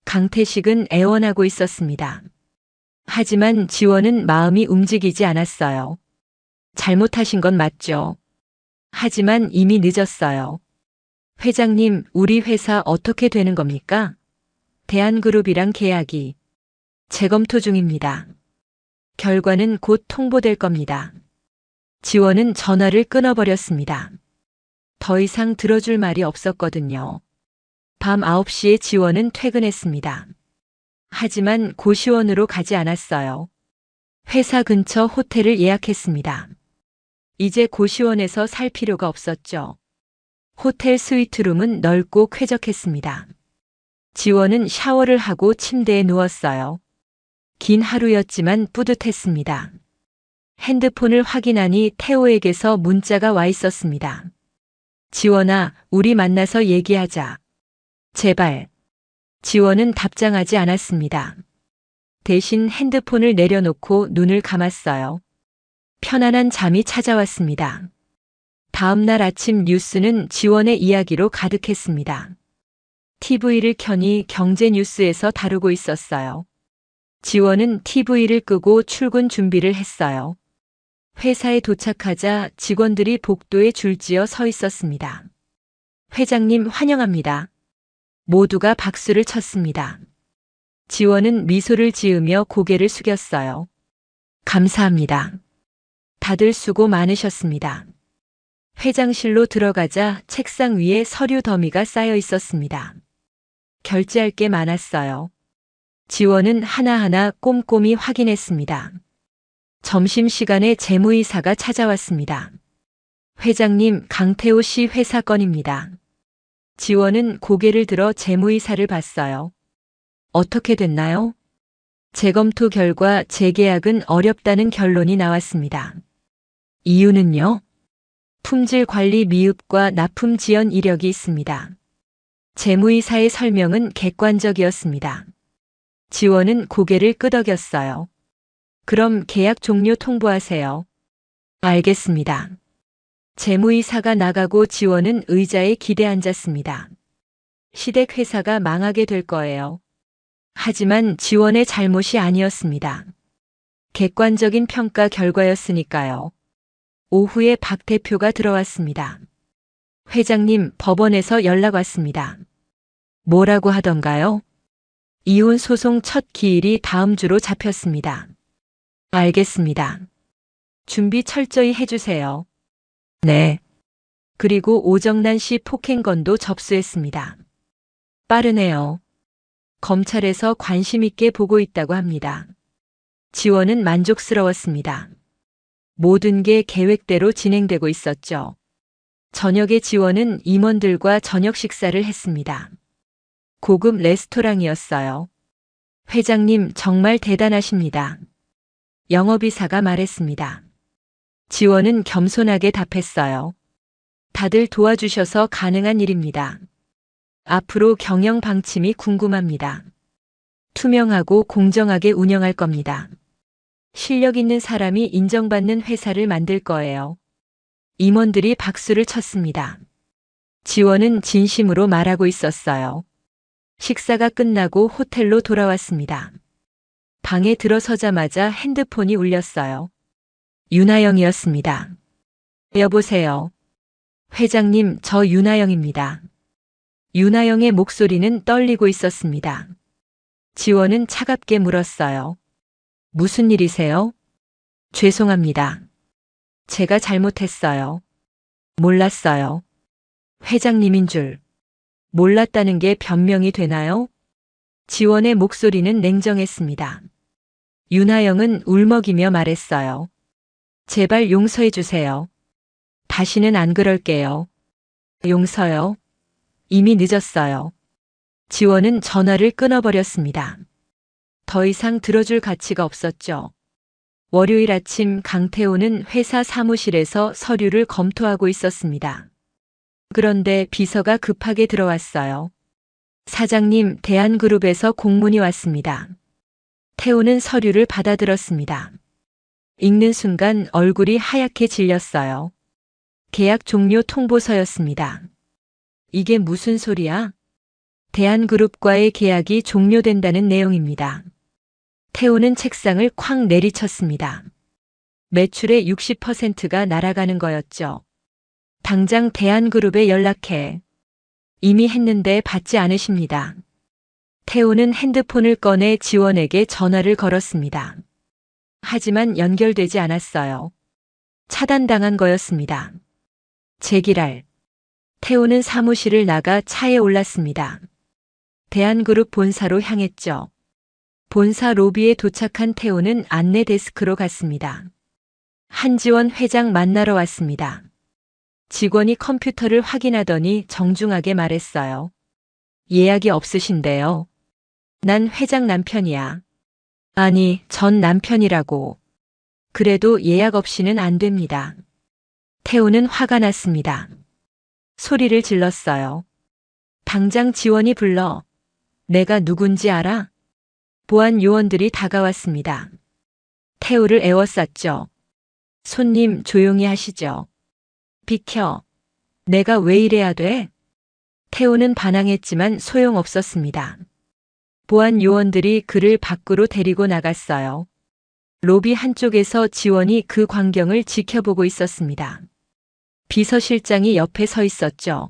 강태식은 애원하고 있었습니다. 하지만 지원은 마음이 움직이지 않았어요. 잘못하신 건 맞죠. 하지만 이미 늦었어요. 회장님, 우리 회사 어떻게 되는 겁니까? 대한그룹이랑 계약이 재검토 중입니다. 결과는 곧 통보될 겁니다. 지원은 전화를 끊어버렸습니다. 더 이상 들어줄 말이 없었거든요. 밤 9시에 지원은 퇴근했습니다. 하지만 고시원으로 가지 않았어요. 회사 근처 호텔을 예약했습니다. 이제 고시원에서 살 필요가 없었죠. 호텔 스위트룸은 넓고 쾌적했습니다. 지원은 샤워를 하고 침대에 누웠어요. 긴 하루였지만 뿌듯했습니다. 핸드폰을 확인하니 태호에게서 문자가 와 있었습니다. 지원아, 우리 만나서 얘기하자. 제발. 지원은 답장하지 않았습니다. 대신 핸드폰을 내려놓고 눈을 감았어요. 편안한 잠이 찾아왔습니다. 다음 날 아침 뉴스는 지원의 이야기로 가득했습니다. TV를 켜니 경제 뉴스에서 다루고 있었어요. 지원은 TV를 끄고 출근 준비를 했어요. 회사에 도착하자 직원들이 복도에 줄지어 서 있었습니다. 회장님 환영합니다. 모두가 박수를 쳤습니다. 지원은 미소를 지으며 고개를 숙였어요. 감사합니다. 다들 수고 많으셨습니다. 회장실로 들어가자 책상 위에 서류 더미가 쌓여 있었습니다. 결제할 게 많았어요. 지원은 하나하나 꼼꼼히 확인했습니다. 점심시간에 재무이사가 찾아왔습니다. 회장님, 강태호 씨 회사 건입니다. 지원은 고개를 들어 재무이사를 봤어요. 어떻게 됐나요? 재검토 결과 재계약은 어렵다는 결론이 나왔습니다. 이유는요? 품질 관리 미흡과 납품 지연 이력이 있습니다. 재무이사의 설명은 객관적이었습니다. 지원은 고개를 끄덕였어요. 그럼 계약 종료 통보하세요. 알겠습니다. 재무이사가 나가고 지원은 의자에 기대 앉았습니다. 시댁 회사가 망하게 될 거예요. 하지만 지원의 잘못이 아니었습니다. 객관적인 평가 결과였으니까요. 오후에 박 대표가 들어왔습니다. 회장님, 법원에서 연락 왔습니다. 뭐라고 하던가요? 이혼 소송 첫 기일이 다음 주로 잡혔습니다. 알겠습니다. 준비 철저히 해주세요. 네. 그리고 오정란 씨 폭행건도 접수했습니다. 빠르네요. 검찰에서 관심 있게 보고 있다고 합니다. 지원은 만족스러웠습니다. 모든 게 계획대로 진행되고 있었죠. 저녁에 지원은 임원들과 저녁 식사를 했습니다. 고급 레스토랑이었어요. 회장님 정말 대단하십니다. 영업이사가 말했습니다. 지원은 겸손하게 답했어요. 다들 도와주셔서 가능한 일입니다. 앞으로 경영 방침이 궁금합니다. 투명하고 공정하게 운영할 겁니다. 실력 있는 사람이 인정받는 회사를 만들 거예요. 임원들이 박수를 쳤습니다. 지원은 진심으로 말하고 있었어요. 식사가 끝나고 호텔로 돌아왔습니다. 방에 들어서자마자 핸드폰이 울렸어요. 윤하영이었습니다. 여보세요. 회장님, 저 윤하영입니다. 윤하영의 목소리는 떨리고 있었습니다. 지원은 차갑게 물었어요. 무슨 일이세요? 죄송합니다. 제가 잘못했어요. 몰랐어요. 회장님인 줄. 몰랐다는 게 변명이 되나요? 지원의 목소리는 냉정했습니다. 윤하영은 울먹이며 말했어요. 제발 용서해 주세요. 다시는 안 그럴게요. 용서요? 이미 늦었어요. 지원은 전화를 끊어버렸습니다. 더 이상 들어줄 가치가 없었죠. 월요일 아침 강태호는 회사 사무실에서 서류를 검토하고 있었습니다. 그런데 비서가 급하게 들어왔어요. 사장님, 대한그룹에서 공문이 왔습니다. 태호는 서류를 받아들었습니다. 읽는 순간 얼굴이 하얗게 질렸어요. 계약 종료 통보서였습니다. 이게 무슨 소리야? 대한그룹과의 계약이 종료된다는 내용입니다. 태호는 책상을 쾅 내리쳤습니다. 매출의 60%가 날아가는 거였죠. 당장 대한그룹에 연락해. 이미 했는데 받지 않으십니다. 태우는 핸드폰을 꺼내 지원에게 전화를 걸었습니다. 하지만 연결되지 않았어요. 차단당한 거였습니다. 제기랄. 태우는 사무실을 나가 차에 올랐습니다. 대한그룹 본사로 향했죠. 본사 로비에 도착한 태우는 안내 데스크로 갔습니다. 한지원 회장 만나러 왔습니다. 직원이 컴퓨터를 확인하더니 정중하게 말했어요. 예약이 없으신데요. 난 회장 남편이야. 아니, 전 남편이라고. 그래도 예약 없이는 안 됩니다. 태우는 화가 났습니다. 소리를 질렀어요. 당장 지원이 불러. 내가 누군지 알아? 보안 요원들이 다가왔습니다. 태우를 에워쌌죠. 손님 조용히 하시죠. 비켜. 내가 왜 이래야 돼? 태우는 반항했지만 소용없었습니다. 보안 요원들이 그를 밖으로 데리고 나갔어요. 로비 한쪽에서 지원이 그 광경을 지켜보고 있었습니다. 비서실장이 옆에 서 있었죠.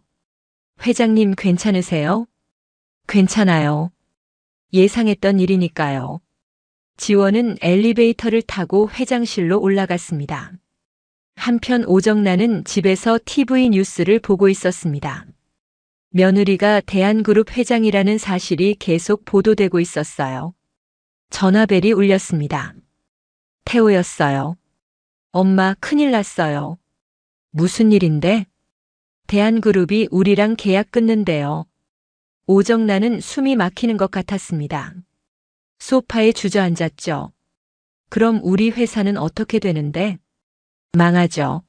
회장님 괜찮으세요? 괜찮아요. 예상했던 일이니까요. 지원은 엘리베이터를 타고 회장실로 올라갔습니다. 한편 오정란은 집에서 TV 뉴스를 보고 있었습니다. 며느리가 대한그룹 회장이라는 사실이 계속 보도되고 있었어요. 전화벨이 울렸습니다. 태우였어요. 엄마, 큰일 났어요. 무슨 일인데? 대한그룹이 우리랑 계약 끊는데요. 오정란은 숨이 막히는 것 같았습니다. 소파에 주저앉았죠. 그럼 우리 회사는 어떻게 되는데? 망하죠.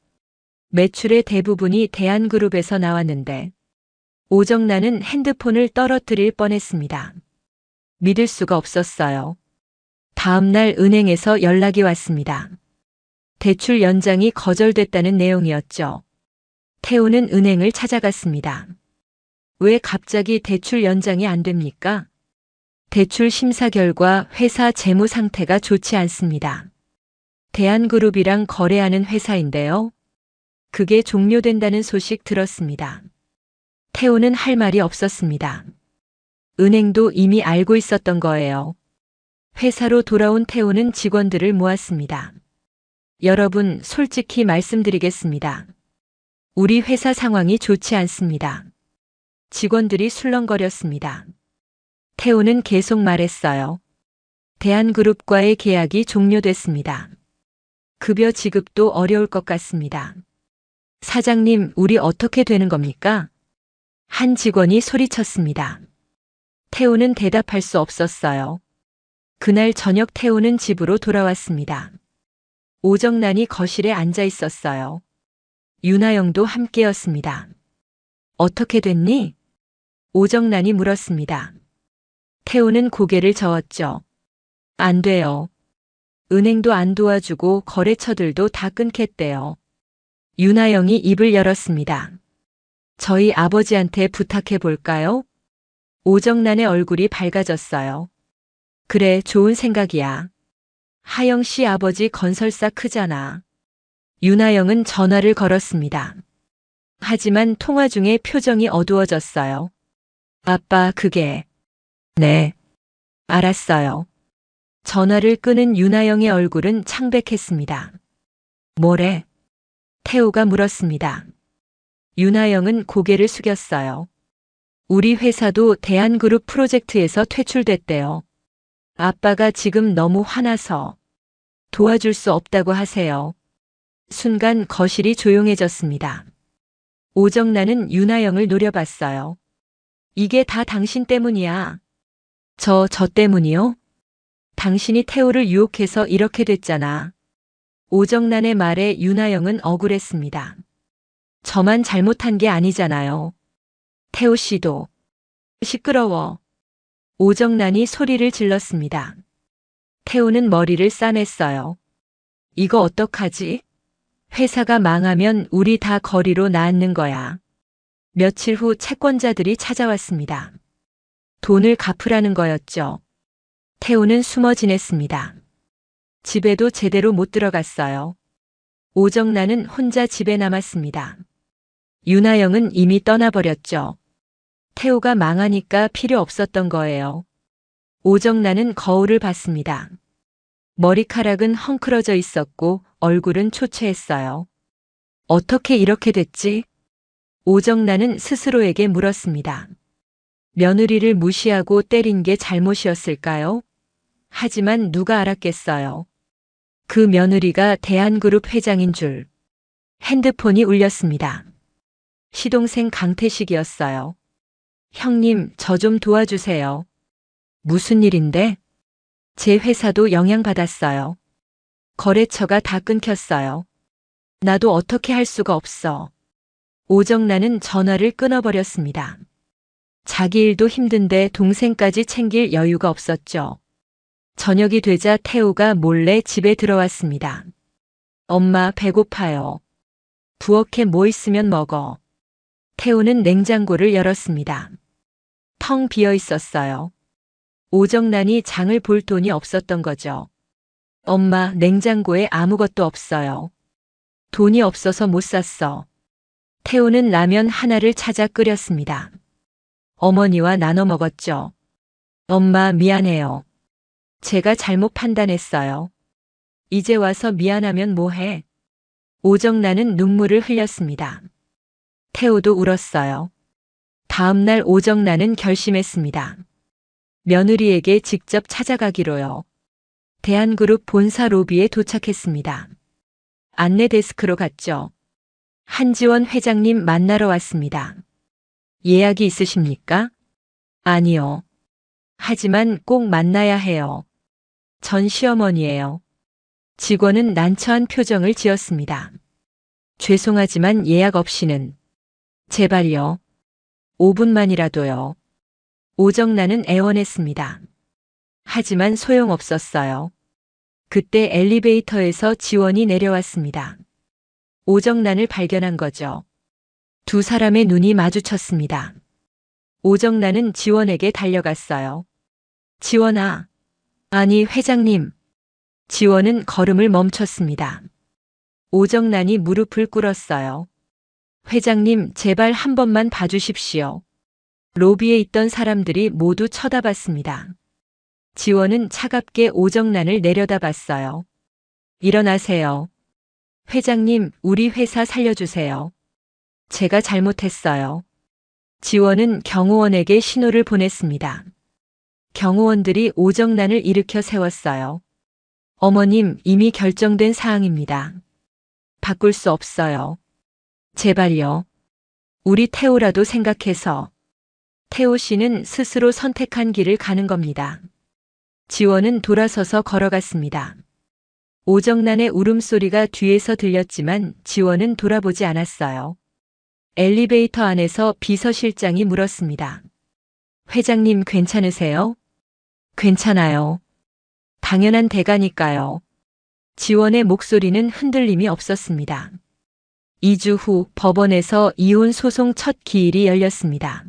매출의 대부분이 대한그룹에서 나왔는데 오정란은 핸드폰을 떨어뜨릴 뻔했습니다. 믿을 수가 없었어요. 다음 날 은행에서 연락이 왔습니다. 대출 연장이 거절됐다는 내용이었죠. 태우는 은행을 찾아갔습니다. 왜 갑자기 대출 연장이 안 됩니까? 대출 심사 결과 회사 재무 상태가 좋지 않습니다. 대한그룹이랑 거래하는 회사인데요. 그게 종료된다는 소식 들었습니다. 태우는 할 말이 없었습니다. 은행도 이미 알고 있었던 거예요. 회사로 돌아온 태우는 직원들을 모았습니다. 여러분, 솔직히 말씀드리겠습니다. 우리 회사 상황이 좋지 않습니다. 직원들이 술렁거렸습니다. 태우는 계속 말했어요. 대한그룹과의 계약이 종료됐습니다. 급여 지급도 어려울 것 같습니다. 사장님, 우리 어떻게 되는 겁니까? 한 직원이 소리쳤습니다. 태우는 대답할 수 없었어요. 그날 저녁 태우는 집으로 돌아왔습니다. 오정란이 거실에 앉아 있었어요. 윤하영도 함께였습니다. 어떻게 됐니? 오정란이 물었습니다. 태우는 고개를 저었죠. 안 돼요. 은행도 안 도와주고 거래처들도 다 끊겠대요. 윤하영이 입을 열었습니다. 저희 아버지한테 부탁해 볼까요? 오정란의 얼굴이 밝아졌어요. 그래, 좋은 생각이야. 하영 씨 아버지 건설사 크잖아. 윤하영은 전화를 걸었습니다. 하지만 통화 중에 표정이 어두워졌어요. 아빠, 그게... 네. 알았어요. 전화를 끊은 윤하영의 얼굴은 창백했습니다. 뭐래? 태우가 물었습니다. 윤하영은 고개를 숙였어요. 우리 회사도 대한그룹 프로젝트에서 퇴출됐대요. 아빠가 지금 너무 화나서 도와줄 수 없다고 하세요. 순간 거실이 조용해졌습니다. 오정란은 윤하영을 노려봤어요. 이게 다 당신 때문이야. 저 때문이요? 당신이 태우를 유혹해서 이렇게 됐잖아. 오정란의 말에 윤하영은 억울했습니다. 저만 잘못한 게 아니잖아요. 태우 씨도. 시끄러워. 오정란이 소리를 질렀습니다. 태우는 머리를 싸맸어요. 이거 어떡하지? 회사가 망하면 우리 다 거리로 나앉는 거야. 며칠 후 채권자들이 찾아왔습니다. 돈을 갚으라는 거였죠. 태우는 숨어 지냈습니다. 집에도 제대로 못 들어갔어요. 오정란은 혼자 집에 남았습니다. 윤하영은 이미 떠나버렸죠. 태호가 망하니까 필요 없었던 거예요. 오정란은 거울을 봤습니다. 머리카락은 헝클어져 있었고 얼굴은 초췌했어요. 어떻게 이렇게 됐지? 오정란은 스스로에게 물었습니다. 며느리를 무시하고 때린 게 잘못이었을까요? 하지만 누가 알았겠어요. 그 며느리가 대한그룹 회장인 줄. 핸드폰이 울렸습니다. 시동생 강태식이었어요. 형님, 저 좀 도와주세요. 무슨 일인데? 제 회사도 영향받았어요. 거래처가 다 끊겼어요. 나도 어떻게 할 수가 없어. 오정란은 전화를 끊어버렸습니다. 자기 일도 힘든데 동생까지 챙길 여유가 없었죠. 저녁이 되자 태호가 몰래 집에 들어왔습니다. 엄마, 배고파요. 부엌에 뭐 있으면 먹어. 태호는 냉장고를 열었습니다. 텅 비어 있었어요. 오정란이 장을 볼 돈이 없었던 거죠. 엄마, 냉장고에 아무것도 없어요. 돈이 없어서 못 샀어. 태호는 라면 하나를 찾아 끓였습니다. 어머니와 나눠 먹었죠. 엄마, 미안해요. 제가 잘못 판단했어요. 이제 와서 미안하면 뭐해? 오정란은 눈물을 흘렸습니다. 태호도 울었어요. 다음 날 오정란은 결심했습니다. 며느리에게 직접 찾아가기로요. 대한그룹 본사 로비에 도착했습니다. 안내 데스크로 갔죠. 한지원 회장님 만나러 왔습니다. 예약이 있으십니까? 아니요. 하지만 꼭 만나야 해요. 전 시어머니예요. 직원은 난처한 표정을 지었습니다. 죄송하지만 예약 없이는. 제발요. 5분만이라도요. 오정란은 애원했습니다. 하지만 소용없었어요. 그때 엘리베이터에서 지원이 내려왔습니다. 오정란을 발견한 거죠. 두 사람의 눈이 마주쳤습니다. 오정란은 지원에게 달려갔어요. 지원아. 아니, 회장님. 지원은 걸음을 멈췄습니다. 오정란이 무릎을 꿇었어요. 회장님, 제발 한 번만 봐주십시오. 로비에 있던 사람들이 모두 쳐다봤습니다. 지원은 차갑게 오정란을 내려다봤어요. 일어나세요. 회장님, 우리 회사 살려주세요. 제가 잘못했어요. 지원은 경호원에게 신호를 보냈습니다. 경호원들이 오정란을 일으켜 세웠어요. 어머님, 이미 결정된 사항입니다. 바꿀 수 없어요. 제발요. 우리 태호라도 생각해서. 태호 씨는 스스로 선택한 길을 가는 겁니다. 지원은 돌아서서 걸어갔습니다. 오정란의 울음소리가 뒤에서 들렸지만 지원은 돌아보지 않았어요. 엘리베이터 안에서 비서실장이 물었습니다. 회장님 괜찮으세요? 괜찮아요. 당연한 대가니까요. 지원의 목소리는 흔들림이 없었습니다. 2주 후 법원에서 이혼 소송 첫 기일이 열렸습니다.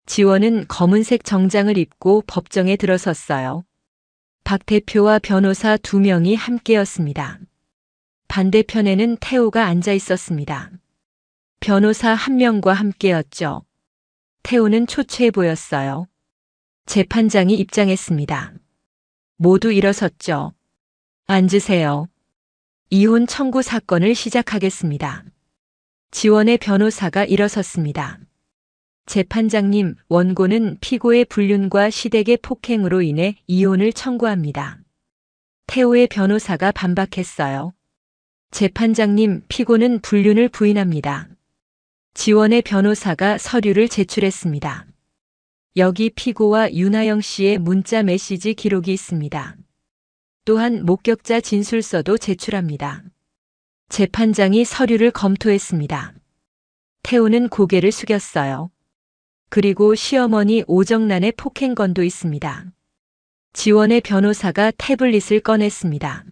지원은 검은색 정장을 입고 법정에 들어섰어요. 박 대표와 변호사 2명이 함께였습니다. 반대편에는 태호가 앉아 있었습니다. 변호사 1명과 함께였죠. 태호는 초췌해 보였어요. 재판장이 입장했습니다. 모두 일어섰죠. 앉으세요. 이혼 청구 사건을 시작하겠습니다. 지원의 변호사가 일어섰습니다. 재판장님, 원고는 피고의 불륜과 시댁의 폭행으로 인해 이혼을 청구합니다. 태호의 변호사가 반박했어요. 재판장님, 피고는 불륜을 부인합니다. 지원의 변호사가 서류를 제출했습니다. 여기 피고와 윤하영 씨의 문자 메시지 기록이 있습니다. 또한 목격자 진술서도 제출합니다. 재판장이 서류를 검토했습니다. 태호는 고개를 숙였어요. 그리고 시어머니 오정란의 폭행건도 있습니다. 지원의 변호사가 태블릿을 꺼냈습니다.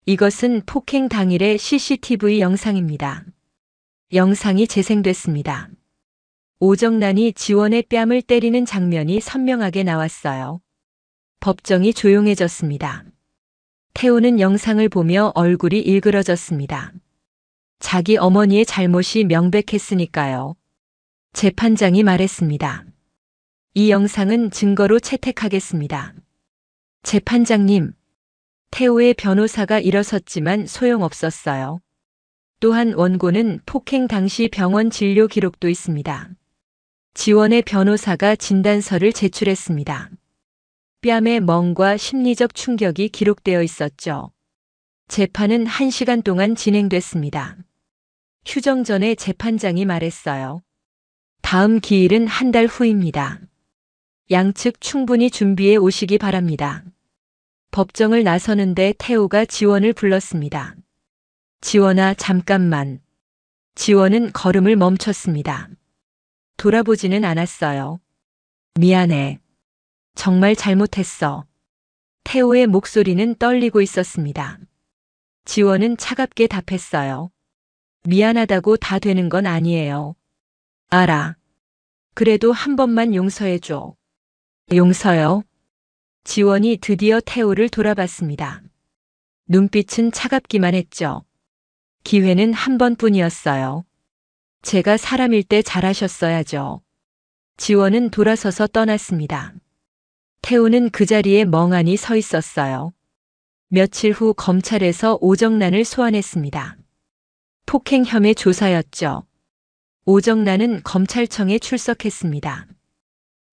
이것은 폭행 당일의 CCTV 영상입니다. 영상이 재생됐습니다. 오정란이 지원의 뺨을 때리는 장면이 선명하게 나왔어요. 법정이 조용해졌습니다. 태호는 영상을 보며 얼굴이 일그러졌습니다. 자기 어머니의 잘못이 명백했으니까요. 재판장이 말했습니다. 이 영상은 증거로 채택하겠습니다. 재판장님, 태호의 변호사가 일어섰지만 소용없었어요. 또한 원고는 폭행 당시 병원 진료 기록도 있습니다. 지원의 변호사가 진단서를 제출했습니다. 뺨의 멍과 심리적 충격이 기록되어 있었죠. 재판은 1시간 동안 진행됐습니다. 휴정 전에 재판장이 말했어요. 다음 기일은 한 달 후입니다. 양측 충분히 준비해 오시기 바랍니다. 법정을 나서는데 태호가 지원을 불렀습니다. 지원아, 잠깐만. 지원은 걸음을 멈췄습니다. 돌아보지는 않았어요. 미안해. 정말 잘못했어. 태호의 목소리는 떨리고 있었습니다. 지원은 차갑게 답했어요. 미안하다고 다 되는 건 아니에요. 알아. 그래도 한 번만 용서해줘. 용서요? 지원이 드디어 태호를 돌아봤습니다. 눈빛은 차갑기만 했죠. 기회는 한 번뿐이었어요. 제가 사람일 때 잘하셨어야죠. 지원은 돌아서서 떠났습니다. 태호는 그 자리에 멍하니 서 있었어요. 며칠 후 검찰에서 오정란을 소환했습니다. 폭행 혐의 조사였죠. 오정란은 검찰청에 출석했습니다.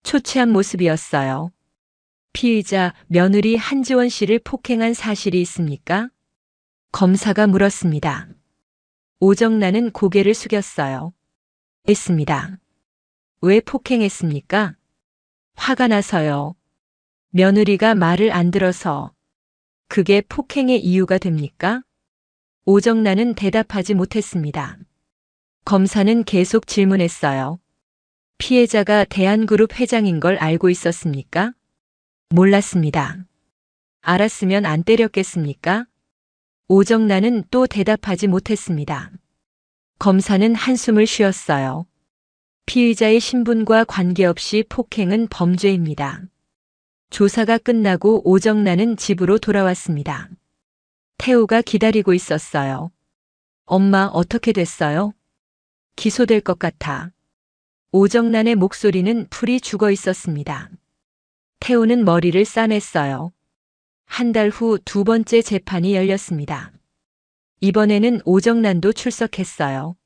초췌한 모습이었어요. 피의자 며느리 한지원 씨를 폭행한 사실이 있습니까? 검사가 물었습니다. 오정란은 고개를 숙였어요. 했습니다. 왜 폭행했습니까? 화가 나서요. 며느리가 말을 안 들어서. 그게 폭행의 이유가 됩니까? 오정란은 대답하지 못했습니다. 검사는 계속 질문했어요. 피해자가 대한그룹 회장인 걸 알고 있었습니까? 몰랐습니다. 알았으면 안 때렸겠습니까? 오정란은 또 대답하지 못했습니다. 검사는 한숨을 쉬었어요. 피의자의 신분과 관계없이 폭행은 범죄입니다. 조사가 끝나고 오정란은 집으로 돌아왔습니다. 태호가 기다리고 있었어요. 엄마, 어떻게 됐어요? 기소될 것 같아. 오정란의 목소리는 풀이 죽어 있었습니다. 태호는 머리를 싸맸어요. 한 달 후 두 번째 재판이 열렸습니다. 이번에는 오정란도 출석했어요.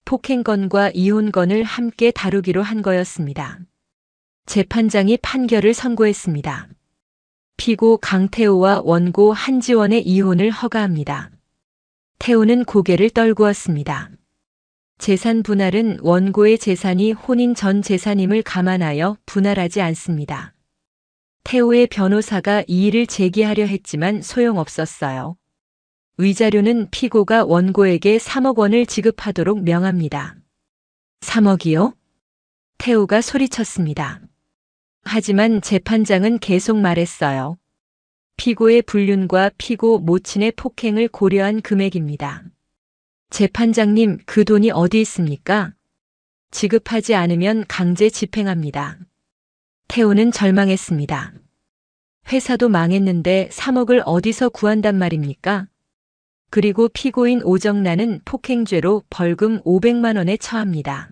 폭행건과 이혼건을 함께 다루기로 한 거였습니다. 재판장이 판결을 선고했습니다. 피고 강태호와 원고 한지원의 이혼을 허가합니다. 태호는 고개를 떨구었습니다. 재산 분할은 원고의 재산이 혼인 전 재산임을 감안하여 분할하지 않습니다. 태호의 변호사가 이의를 제기하려 했지만 소용없었어요. 위자료는 피고가 원고에게 3억 원을 지급하도록 명합니다. 3억이요? 태호가 소리쳤습니다. 하지만 재판장은 계속 말했어요. 피고의 불륜과 피고 모친의 폭행을 고려한 금액입니다. 재판장님, 그 돈이 어디 있습니까? 지급하지 않으면 강제 집행합니다. 태호는 절망했습니다. 회사도 망했는데 3억을 어디서 구한단 말입니까? 그리고 피고인 오정란은 폭행죄로 벌금 500만 원에 처합니다.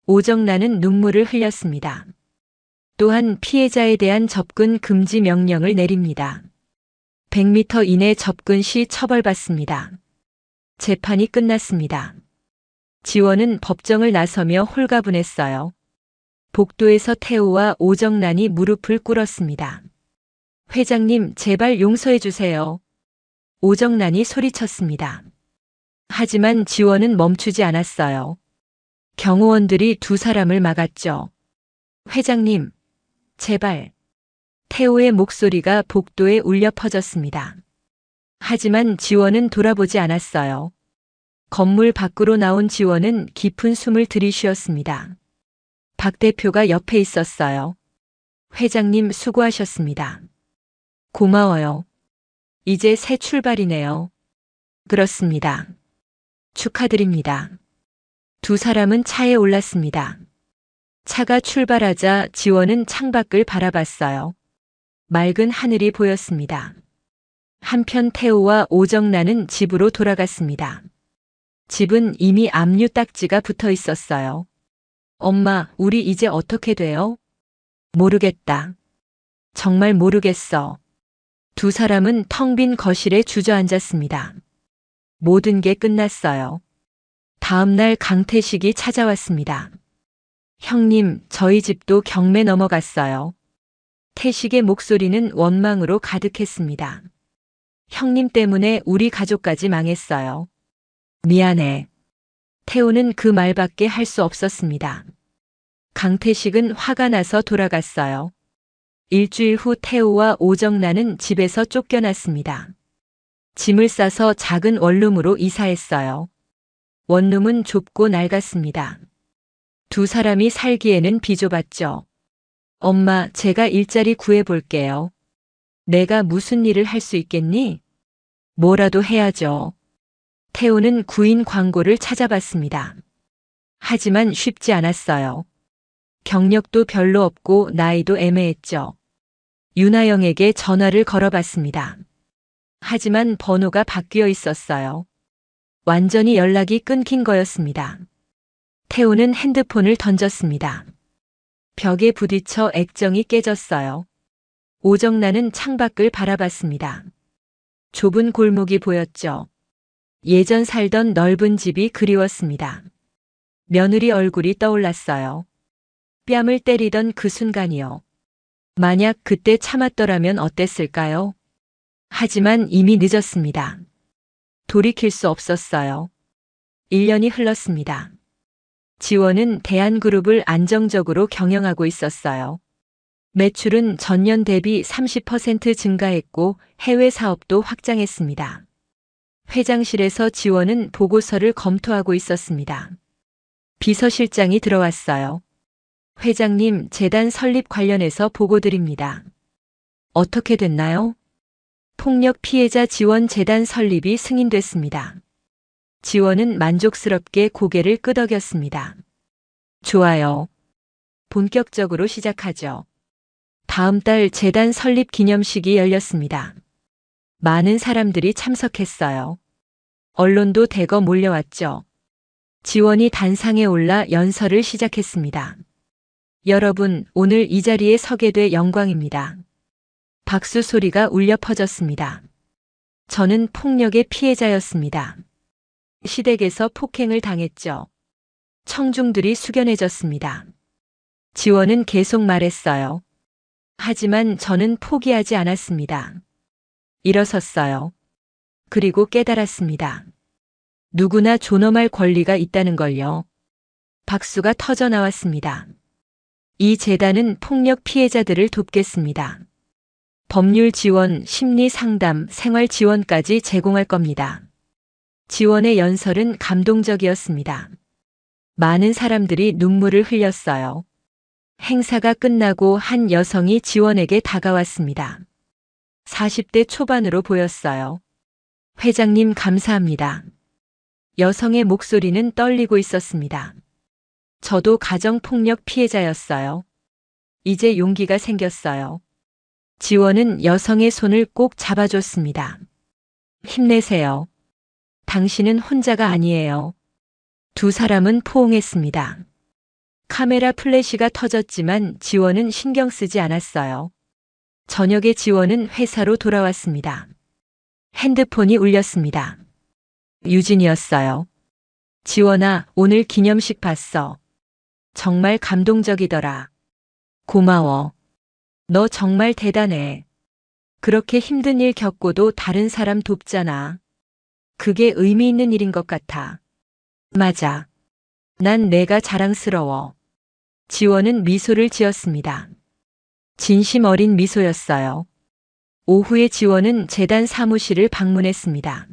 오정란은 눈물을 흘렸습니다. 또한 피해자에 대한 접근 금지 명령을 내립니다. 100m 이내 접근 시 처벌받습니다. 재판이 끝났습니다. 지원은 법정을 나서며 홀가분했어요. 복도에서 태호와 오정란이 무릎을 꿇었습니다. 회장님, 제발 용서해 주세요. 오정란이 소리쳤습니다. 하지만 지원은 멈추지 않았어요. 경호원들이 두 사람을 막았죠. 회장님, 제발. 태호의 목소리가 복도에 울려 퍼졌습니다. 하지만 지원은 돌아보지 않았어요. 건물 밖으로 나온 지원은 깊은 숨을 들이쉬었습니다. 박 대표가 옆에 있었어요. 회장님, 수고하셨습니다. 고마워요. 이제 새 출발이네요. 그렇습니다. 축하드립니다. 두 사람은 차에 올랐습니다. 차가 출발하자 지원은 창밖을 바라봤어요. 맑은 하늘이 보였습니다. 한편 태호와 오정란은 집으로 돌아갔습니다. 집은 이미 압류 딱지가 붙어 있었어요. 엄마, 우리 이제 어떻게 돼요? 모르겠다. 정말 모르겠어. 두 사람은 텅 빈 거실에 주저앉았습니다. 모든 게 끝났어요. 다음 날 강태식이 찾아왔습니다. 형님, 저희 집도 경매 넘어갔어요. 태식의 목소리는 원망으로 가득했습니다. 형님 때문에 우리 가족까지 망했어요. 미안해. 태우는 그 말밖에 할 수 없었습니다. 강태식은 화가 나서 돌아갔어요. 일주일 후 태우와 오정란은 집에서 쫓겨났습니다. 짐을 싸서 작은 원룸으로 이사했어요. 원룸은 좁고 낡았습니다. 두 사람이 살기에는 비좁았죠. 엄마, 제가 일자리 구해볼게요. 내가 무슨 일을 할 수 있겠니? 뭐라도 해야죠. 태우는 구인 광고를 찾아봤습니다. 하지만 쉽지 않았어요. 경력도 별로 없고 나이도 애매했죠. 윤하영에게 전화를 걸어봤습니다. 하지만 번호가 바뀌어 있었어요. 완전히 연락이 끊긴 거였습니다. 태우는 핸드폰을 던졌습니다. 벽에 부딪혀 액정이 깨졌어요. 오정란은 창밖을 바라봤습니다. 좁은 골목이 보였죠. 예전 살던 넓은 집이 그리웠습니다. 며느리 얼굴이 떠올랐어요. 뺨을 때리던 그 순간이요. 만약 그때 참았더라면 어땠을까요? 하지만 이미 늦었습니다. 돌이킬 수 없었어요. 1년이 흘렀습니다. 지원은 대한그룹을 안정적으로 경영하고 있었어요. 매출은 전년 대비 30% 증가했고 해외 사업도 확장했습니다. 회장실에서 지원은 보고서를 검토하고 있었습니다. 비서실장이 들어왔어요. 회장님, 재단 설립 관련해서 보고드립니다. 어떻게 됐나요? 폭력 피해자 지원 재단 설립이 승인됐습니다. 지원은 만족스럽게 고개를 끄덕였습니다. 좋아요. 본격적으로 시작하죠. 다음 달 재단 설립 기념식이 열렸습니다. 많은 사람들이 참석했어요. 언론도 대거 몰려왔죠. 지원이 단상에 올라 연설을 시작했습니다. 여러분, 오늘 이 자리에 서게 돼 영광입니다. 박수 소리가 울려 퍼졌습니다. 저는 폭력의 피해자였습니다. 시댁에서 폭행을 당했죠. 청중들이 숙연해졌습니다. 지원은 계속 말했어요. 하지만 저는 포기하지 않았습니다. 일어섰어요. 그리고 깨달았습니다. 누구나 존엄할 권리가 있다는 걸요. 박수가 터져 나왔습니다. 이 재단은 폭력 피해자들을 돕겠습니다. 법률 지원, 심리 상담, 생활 지원까지 제공할 겁니다. 지원의 연설은 감동적이었습니다. 많은 사람들이 눈물을 흘렸어요. 행사가 끝나고 한 여성이 지원에게 다가왔습니다. 40대 초반으로 보였어요. 회장님 감사합니다. 여성의 목소리는 떨리고 있었습니다. 저도 가정폭력 피해자였어요. 이제 용기가 생겼어요. 지원은 여성의 손을 꼭 잡아줬습니다. 힘내세요. 당신은 혼자가 아니에요. 두 사람은 포옹했습니다. 카메라 플래시가 터졌지만 지원은 신경 쓰지 않았어요. 저녁에 지원은 회사로 돌아왔습니다. 핸드폰이 울렸습니다. 유진이었어요. 지원아, 오늘 기념식 봤어. 정말 감동적이더라. 고마워. 너 정말 대단해. 그렇게 힘든 일 겪고도 다른 사람 돕잖아. 그게 의미 있는 일인 것 같아. 맞아. 난 내가 자랑스러워. 지원은 미소를 지었습니다. 진심 어린 미소였어요. 오후에 지원은 재단 사무실을 방문했습니다.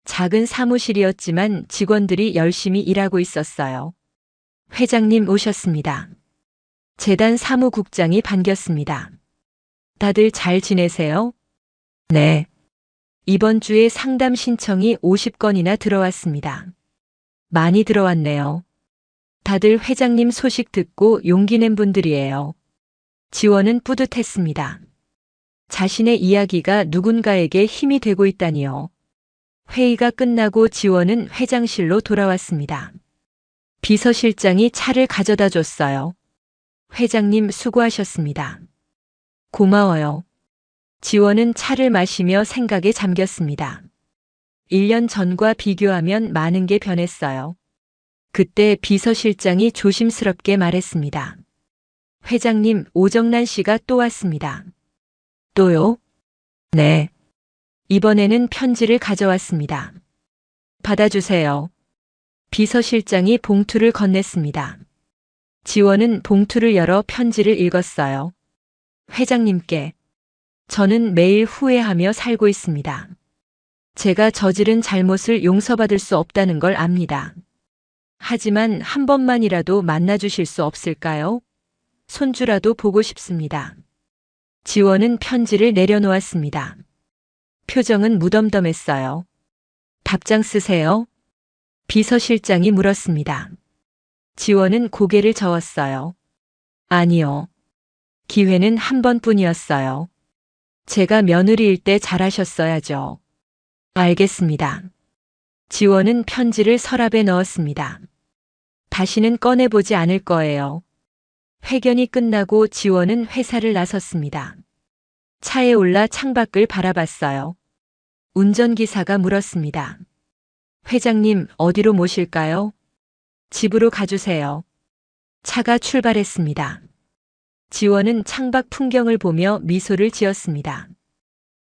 작은 사무실이었지만 직원들이 열심히 일하고 있었어요. 회장님 오셨습니다. 재단 사무국장이 반겼습니다. 다들 잘 지내세요? 네. 이번 주에 상담 신청이 50건이나 들어왔습니다. 많이 들어왔네요. 다들 회장님 소식 듣고 용기 낸 분들이에요. 지원은 뿌듯했습니다. 자신의 이야기가 누군가에게 힘이 되고 있다니요. 회의가 끝나고 지원은 회장실로 돌아왔습니다. 비서실장이 차를 가져다 줬어요. 회장님 수고하셨습니다. 고마워요. 지원은 차를 마시며 생각에 잠겼습니다. 1년 전과 비교하면 많은 게 변했어요. 그때 비서실장이 조심스럽게 말했습니다. 회장님, 오정란 씨가 또 왔습니다. 또요? 네. 이번에는 편지를 가져왔습니다. 받아주세요. 비서실장이 봉투를 건넸습니다. 지원은 봉투를 열어 편지를 읽었어요. 회장님께. 저는 매일 후회하며 살고 있습니다. 제가 저지른 잘못을 용서받을 수 없다는 걸 압니다. 하지만 한 번만이라도 만나주실 수 없을까요? 손주라도 보고 싶습니다. 지원은 편지를 내려놓았습니다. 표정은 무덤덤했어요. 답장 쓰세요? 비서실장이 물었습니다. 지원은 고개를 저었어요. 아니요. 기회는 한 번뿐이었어요. 제가 며느리일 때 잘하셨어야죠. 알겠습니다. 지원은 편지를 서랍에 넣었습니다. 다시는 꺼내보지 않을 거예요. 회견이 끝나고 지원은 회사를 나섰습니다. 차에 올라 창밖을 바라봤어요. 운전기사가 물었습니다. 회장님, 어디로 모실까요? 집으로 가주세요. 차가 출발했습니다. 지원은 창밖 풍경을 보며 미소를 지었습니다.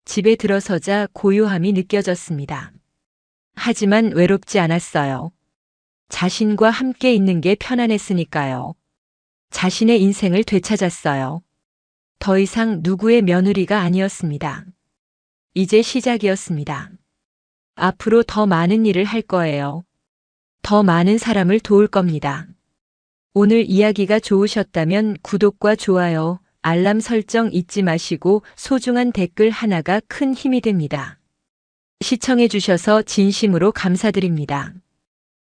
집에 들어서자 고요함이 느껴졌습니다. 하지만 외롭지 않았어요. 자신과 함께 있는 게 편안했으니까요. 자신의 인생을 되찾았어요. 더 이상 누구의 며느리가 아니었습니다. 이제 시작이었습니다. 앞으로 더 많은 일을 할 거예요. 더 많은 사람을 도울 겁니다. 오늘 이야기가 좋으셨다면 구독과 좋아요, 알람 설정 잊지 마시고 소중한 댓글 하나가 큰 힘이 됩니다. 시청해 주셔서 진심으로 감사드립니다.